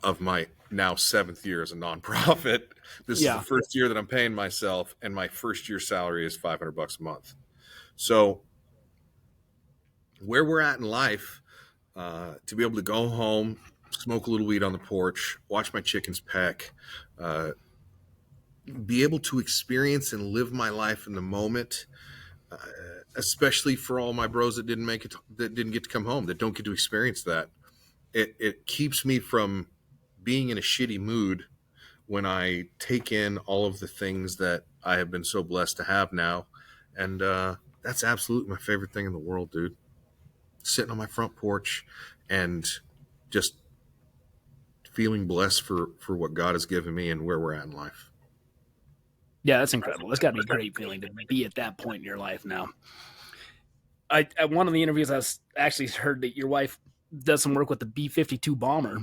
of my now 7th year as a nonprofit. This is the first year that I'm paying myself, and my first year salary is $500 a month. So where we're at in life, to be able to go home, smoke a little weed on the porch, watch my chickens peck, be able to experience and live my life in the moment, especially for all my bros that didn't make it, that didn't get to come home, that don't get to experience that. It keeps me from being in a shitty mood when I take in all of the things that I have been so blessed to have now. And that's absolutely my favorite thing in the world, dude. Sitting on my front porch and just feeling blessed for what God has given me and where we're at in life. Yeah, that's incredible. That's got to be a great feeling to be at that point in your life now. At one of the interviews, I actually heard that your wife does some work with the B-52 bomber.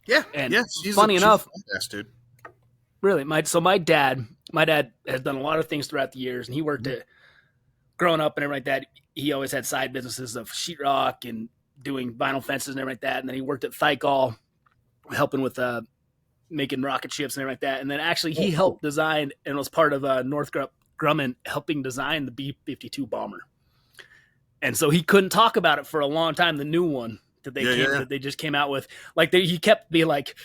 Yeah, and she's funny enough, dude. Really, my dad has done a lot of things throughout the years, and he worked at, growing up and everything like that. He always had side businesses of sheetrock and doing vinyl fences and everything like that. And then he worked at Thykol, helping with making rocket ships and everything like that. And then actually he helped design and was part of Northrop Grumman helping design the B-52 bomber. And so he couldn't talk about it for a long time, the new one that they just came out with. Like he kept being like,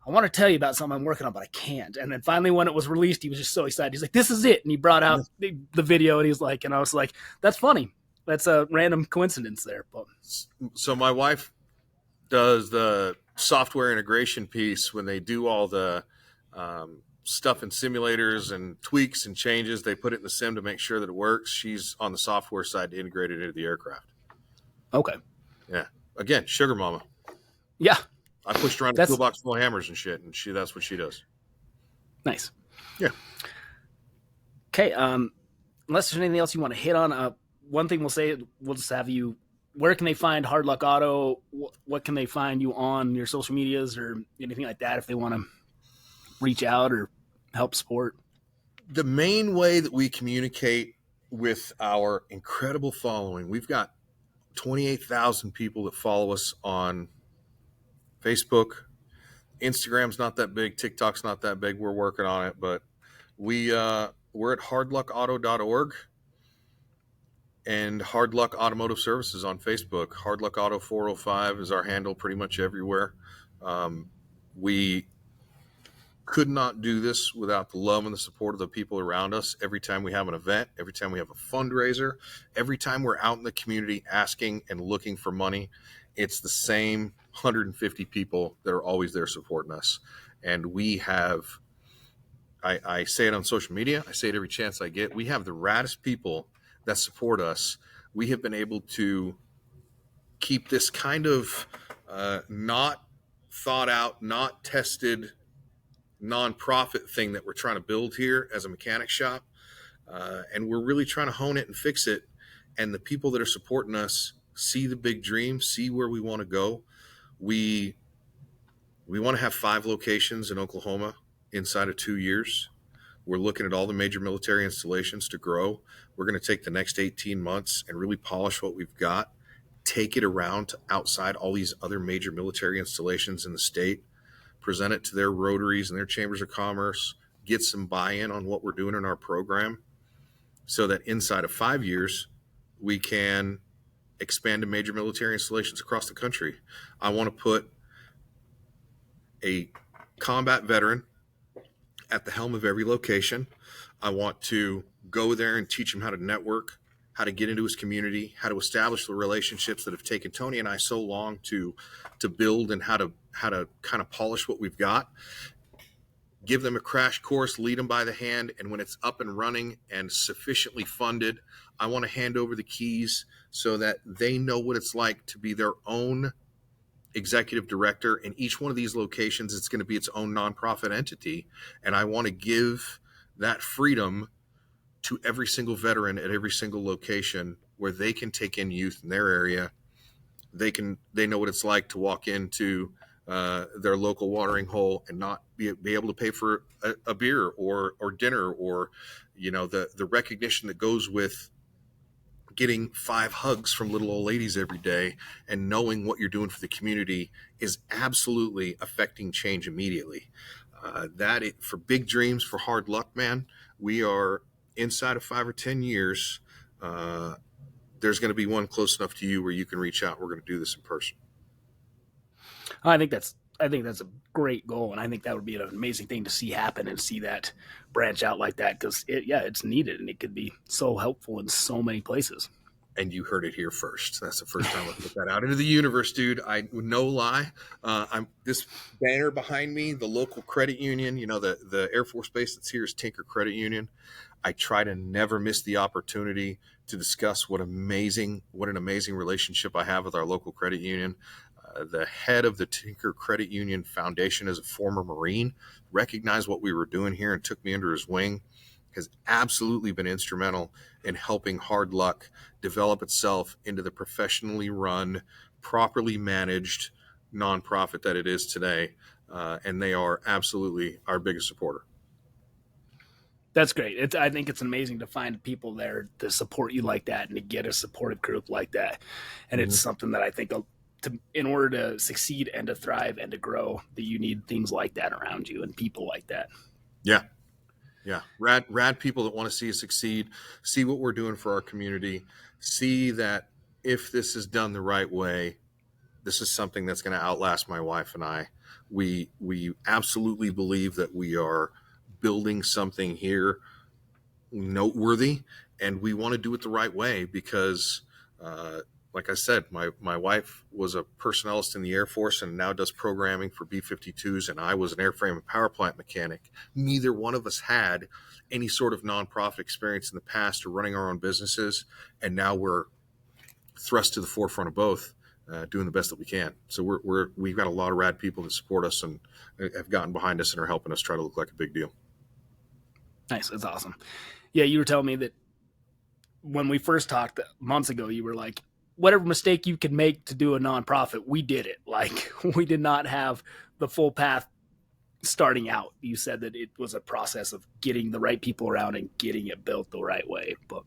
I want to tell you about something I'm working on, but I can't. And then finally when it was released, he was just so excited. He's like, this is it. And he brought out the video, and he's like, and I was like, that's funny. That's a random coincidence there. But so my wife does the software integration piece when they do all the stuff in simulators and tweaks and changes. They put it in the sim to make sure that it works. She's on the software side to integrate it into the aircraft. Okay. Yeah. Again, sugar mama. Yeah. I pushed around a toolbox full of hammers and shit, and that's what she does. Nice. Yeah. Okay. Unless there's anything else you want to hit on, one thing we'll say, we'll just have you, where can they find Hard Luck Auto? What can they find you on your social medias or anything like that if they want to reach out or help support? The main way that we communicate with our incredible following, we've got 28,000 people that follow us on Facebook. Instagram's not that big. TikTok's not that big. We're working on it, but we're at hardluckauto.org and Hard Luck Automotive Services on Facebook. Hard Luck Auto 405 is our handle pretty much everywhere. We could not do this without the love and the support of the people around us. Every time we have an event, every time we have a fundraiser, every time we're out in the community asking and looking for money, it's the same 150 people that are always there supporting us. And we have, I say it on social media, I say it every chance I get, we have the raddest people that support us. We have been able to keep this kind of not thought out, not tested nonprofit thing that we're trying to build here as a mechanic shop. And we're really trying to hone it and fix it. And the people that are supporting us see the big dream, see where we want to go. We want to have 5 locations in Oklahoma inside of 2 years. We're looking at all the major military installations to grow. We're going to take the next 18 months and really polish what we've got, take it around to outside all these other major military installations in the state, present it to their rotaries and their chambers of commerce, get some buy-in on what we're doing in our program so that inside of 5 years, we can expand to major military installations across the country. I want to put a combat veteran at the helm of every location. I want to go there and teach him how to network, how to get into his community, how to establish the relationships that have taken Tony and I so long to build, and how to kind of polish what we've got. Give them a crash course, lead them by the hand, and when it's up and running and sufficiently funded, I want to hand over the keys so that they know what it's like to be their own executive director. In each one of these locations, it's going to be its own nonprofit entity, and I want to give that freedom to every single veteran at every single location where they can take in youth in their area. They know what it's like to walk into their local watering hole and not be able to pay for a beer or dinner, or the recognition that goes with getting 5 hugs from little old ladies every day, and knowing what you're doing for the community is absolutely affecting change immediately. For big dreams, for Hard Luck, man, we are inside of 5 or 10 years. There's going to be one close enough to you where you can reach out. We're going to do this in person. I think that's a great goal, and I think that would be an amazing thing to see happen and see that branch out like that, because it's needed, and it could be so helpful in so many places. And you heard it here first. That's the first time I put that out into the universe, dude. No lie. I'm this banner behind me, the local credit union. The Air Force Base that's here is Tinker Credit Union. I try to never miss the opportunity to discuss what an amazing relationship I have with our local credit union. The head of the Tinker Credit Union Foundation is a former Marine, recognized what we were doing here and took me under his wing, has absolutely been instrumental in helping Hard Luck develop itself into the professionally run, properly managed nonprofit that it is today. And they are absolutely our biggest supporter. That's great. I think it's amazing to find people there to support you like that and to get a supportive group like that. And It's something that I think in order to succeed and to thrive and to grow, that you need things like that around you and people like that. Yeah. Rad people that want to see us succeed, see what we're doing for our community, see that if this is done the right way, this is something that's going to outlast my wife and I. We absolutely believe that we are building something here noteworthy, and we want to do it the right way because, like I said, my wife was a personnelist in the Air Force and now does programming for B-52s, and I was an airframe and power plant mechanic. Neither one of us had any sort of nonprofit experience in the past or running our own businesses, and now we're thrust to the forefront of both, doing the best that we can. So we've got a lot of rad people that support us and have gotten behind us and are helping us try to look like a big deal. Nice. That's awesome. Yeah, you were telling me that when we first talked months ago, you were like, whatever mistake you could make to do a nonprofit, we did it. Like, we did not have the full path starting out. You said that it was a process of getting the right people around and getting it built the right way. But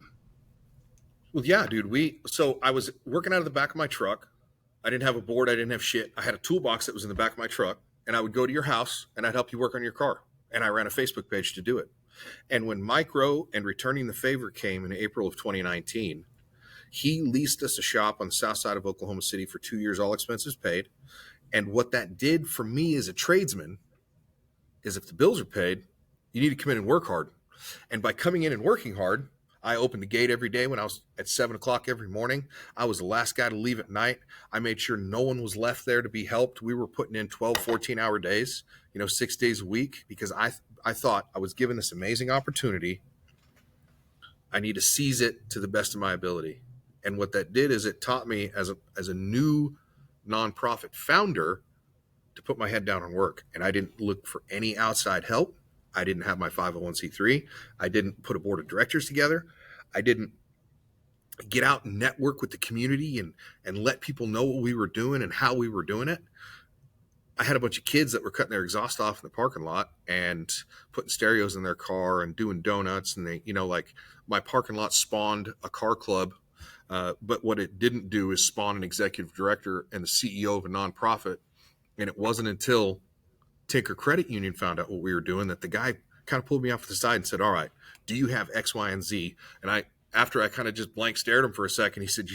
well, yeah, dude, so I was working out of the back of my truck. I didn't have a board. I didn't have shit. I had a toolbox that was in the back of my truck, and I would go to your house and I'd help you work on your car. And I ran a Facebook page to do it. And when Micro and Returning the Favor came in April of 2019, he leased us a shop on the south side of Oklahoma City for 2 years, all expenses paid. And what that did for me as a tradesman is if the bills are paid, you need to come in and work hard. And by coming in and working hard, I opened the gate every day when I was at 7 o'clock every morning. I was the last guy to leave at night. I made sure no one was left there to be helped. We were putting in 12, 14-hour days, 6 days a week, because I thought I was given this amazing opportunity. I need to seize it to the best of my ability. And what that did is it taught me as a new nonprofit founder to put my head down and work. And I didn't look for any outside help. I didn't have my 501c3. I didn't put a board of directors together. I didn't get out and network with the community and let people know what we were doing and how we were doing it. I had a bunch of kids that were cutting their exhaust off in the parking lot and putting stereos in their car and doing donuts. And they, like my parking lot spawned a car club. But what it didn't do is spawn an executive director and the CEO of a nonprofit. And it wasn't until Tinker Credit Union found out what we were doing that the guy kind of pulled me off to the side and said, all right, do you have X, Y, and Z? And after I kind of just blank stared him for a second, he said,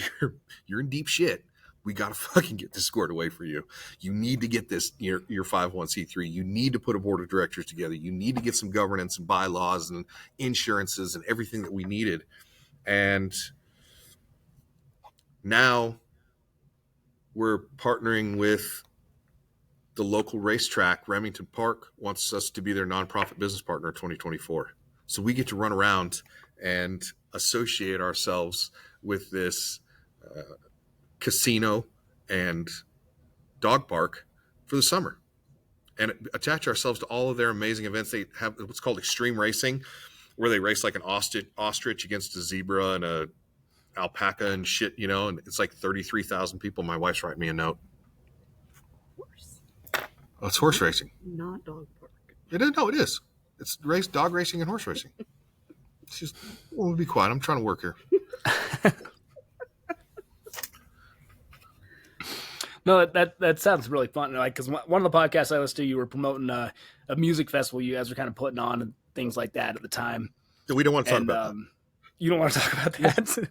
you're in deep shit. We got to fucking get this squared away for you. You need to get this, your 501c3. You need to put a board of directors together. You need to get some governance and bylaws and insurances and everything that we needed. And now we're partnering with the local racetrack. Remington Park wants us to be their nonprofit business partner in 2024. So we get to run around and associate ourselves with this casino and dog park for the summer and attach ourselves to all of their amazing events. They have what's called extreme racing, where they race like an ostrich against a zebra and a alpaca and shit, and it's like 33,000 people. My wife's writing me a note. Oh, it's horse racing. Not dog park. It is. No, it is. It's dog racing and horse racing. It's just, we'll be quiet. I'm trying to work here. No, that sounds really fun. Because one of the podcasts I listened to, you were promoting a music festival you guys were kind of putting on and things like that at the time. We don't want to talk about that. You don't want to talk about that?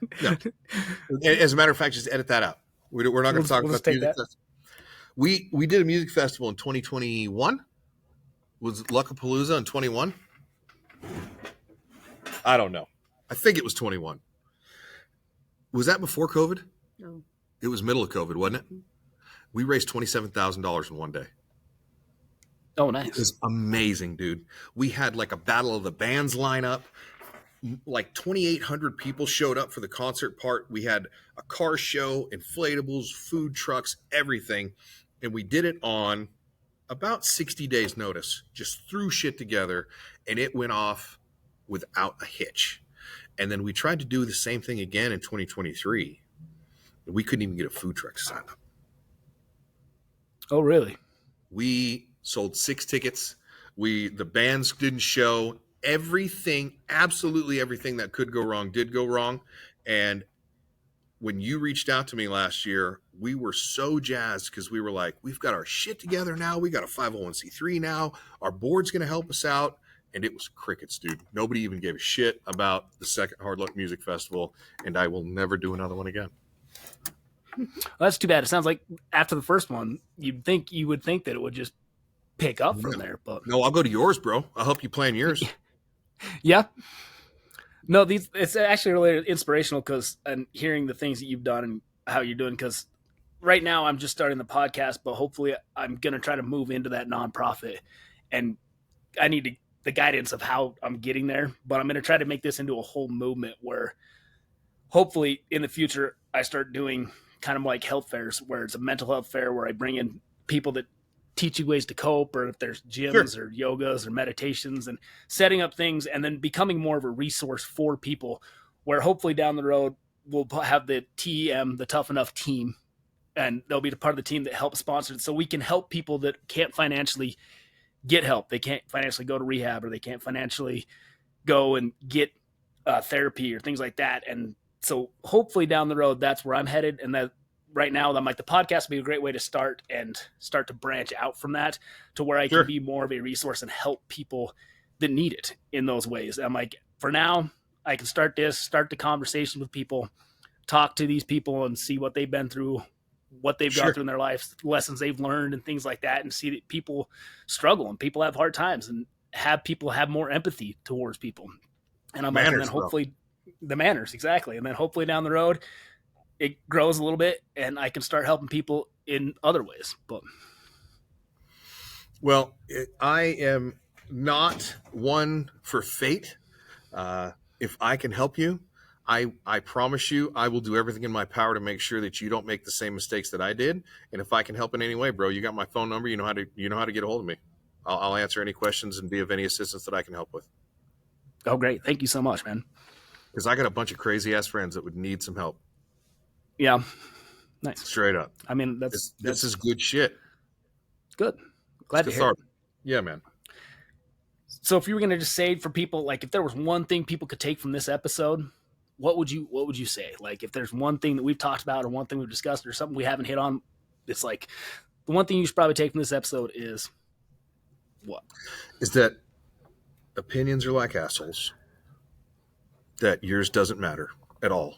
No. As a matter of fact, just edit that out. We're not going to talk about the music festival. We did a music festival in 2021. Was Luckapalooza in 21? I don't know. I think it was 21. Was that before COVID? No. It was middle of COVID, wasn't it? We raised $27,000 in one day. Oh, nice. It was amazing, dude. We had like a battle of the bands lineup. Like 2,800 people showed up for the concert part. We had a car show, inflatables, food trucks, everything. And we did it on about 60 days notice, just threw shit together, and it went off without a hitch. And then we tried to do the same thing again in 2023. We couldn't even get a food truck to sign up. Oh, really? We sold 6 tickets. The bands didn't show. Everything, absolutely everything that could go wrong did go wrong. And when you reached out to me last year, we were so jazzed because we were like, we've got our shit together now. We got a 501c3 now. Our board's going to help us out. And it was crickets, dude. Nobody even gave a shit about the second Hard Luck Music Festival. And I will never do another one again. Well, that's too bad. It sounds like after the first one, you would think that it would just pick up from there. But no, I'll go to yours, bro. I'll help you plan yours. Yeah. No, it's actually really inspirational and hearing the things that you've done and how you're doing, because right now I'm just starting the podcast, but hopefully I'm going to try to move into that nonprofit, and I need the guidance of how I'm getting there, but I'm going to try to make this into a whole movement where hopefully in the future I start doing kind of like health fairs, where it's a mental health fair where I bring in people that teach you ways to cope, or if there's gyms or yogas or meditations, and setting up things and then becoming more of a resource for people, where hopefully down the road we'll have the TEM, the Tough Enough team, and they'll be the part of the team that helps sponsor it, so we can help people that can't financially get help. They can't financially go to rehab, or they can't financially go and get therapy or things like that. And so hopefully down the road, that's where I'm headed. And that right now, I'm like, the podcast would be a great way to start to branch out from that to where I can be more of a resource and help people that need it in those ways. I'm like, for now, I can start the conversation with people, talk to these people and see what they've been through, what they've gone Sure. through in their lives, lessons they've learned, and things like that, and see that people struggle and people have hard times, and have people have more empathy towards people. And I'm like, and then Manners, bro. hopefully the manners, exactly, and then hopefully down the road it grows a little bit, and I can start helping people in other ways. But Well, I am not one for fate. If I can help you, I promise you I will do everything in my power to make sure that you don't make the same mistakes that I did. And if I can help in any way, bro, you got my phone number. You know how to get a hold of me. I'll answer any questions and be of any assistance that I can help with. oh, great, thank you so much, man. Because I got a bunch of crazy ass friends that would need some help. Yeah, nice. Straight up. I mean, This is good shit. good. Glad to hear it. Yeah, man. So if you were going to just say for people, like if there was one thing people could take from this episode, what would you say? Like if there's one thing that we've talked about or one thing we've discussed or something we haven't hit on, it's like the one thing you should probably take from this episode is what? Is that opinions are like assholes. That yours doesn't matter at all.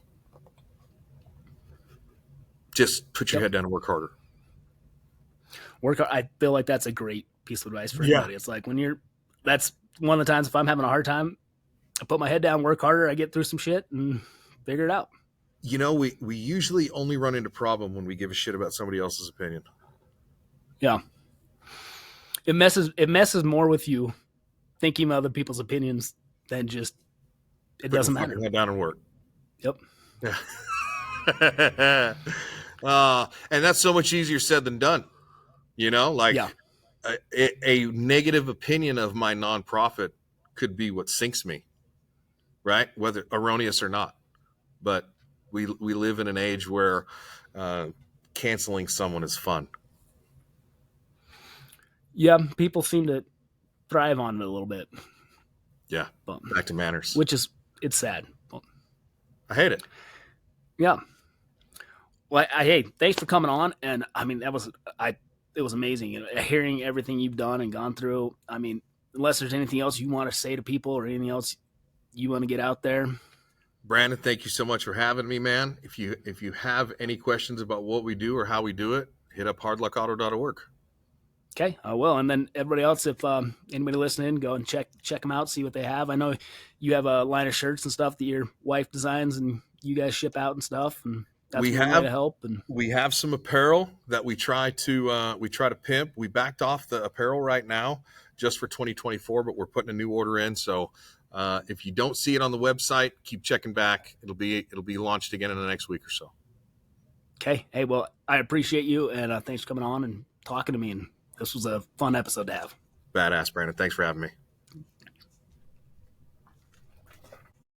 Just put your head down and work harder. I feel like that's a great piece of advice for anybody. It's like that's one of the times if I'm having a hard time, I put my head down, work harder, I get through some shit and figure it out. You know, we usually only run into problem when we give a shit about somebody else's opinion. Yeah. It messes more with you thinking of other people's opinions than just it doesn't matter. Put your head down and work. Yep. Yeah. And that's so much easier said than done. You know, like a negative opinion of my nonprofit could be what sinks me, right? Whether erroneous or not. But we live in an age where canceling someone is fun. Yeah, people seem to thrive on it a little bit. Yeah, but, back to manners. Which is, it's sad. But, I hate it. Yeah. Well, hey, thanks for coming on. And I mean, it was amazing. You know, hearing everything you've done and gone through. I mean, unless there's anything else you want to say to people or anything else you want to get out there. Brandon, thank you so much for having me, man. If you have any questions about what we do or how we do it, hit up hardluckauto.org. Okay, I will. And then everybody else, if anybody listening, go and check them out, see what they have. I know you have a line of shirts and stuff that your wife designs and you guys ship out and stuff. And that's one way to help. And we have some apparel that we try to pimp. We backed off the apparel right now just for 2024, but we're putting a new order in. So if you don't see it on the website, keep checking back. It'll be launched again in the next week or so. Okay. Hey, well, I appreciate you, and thanks for coming on and talking to me. And this was a fun episode to have. Badass, Brandon. Thanks for having me.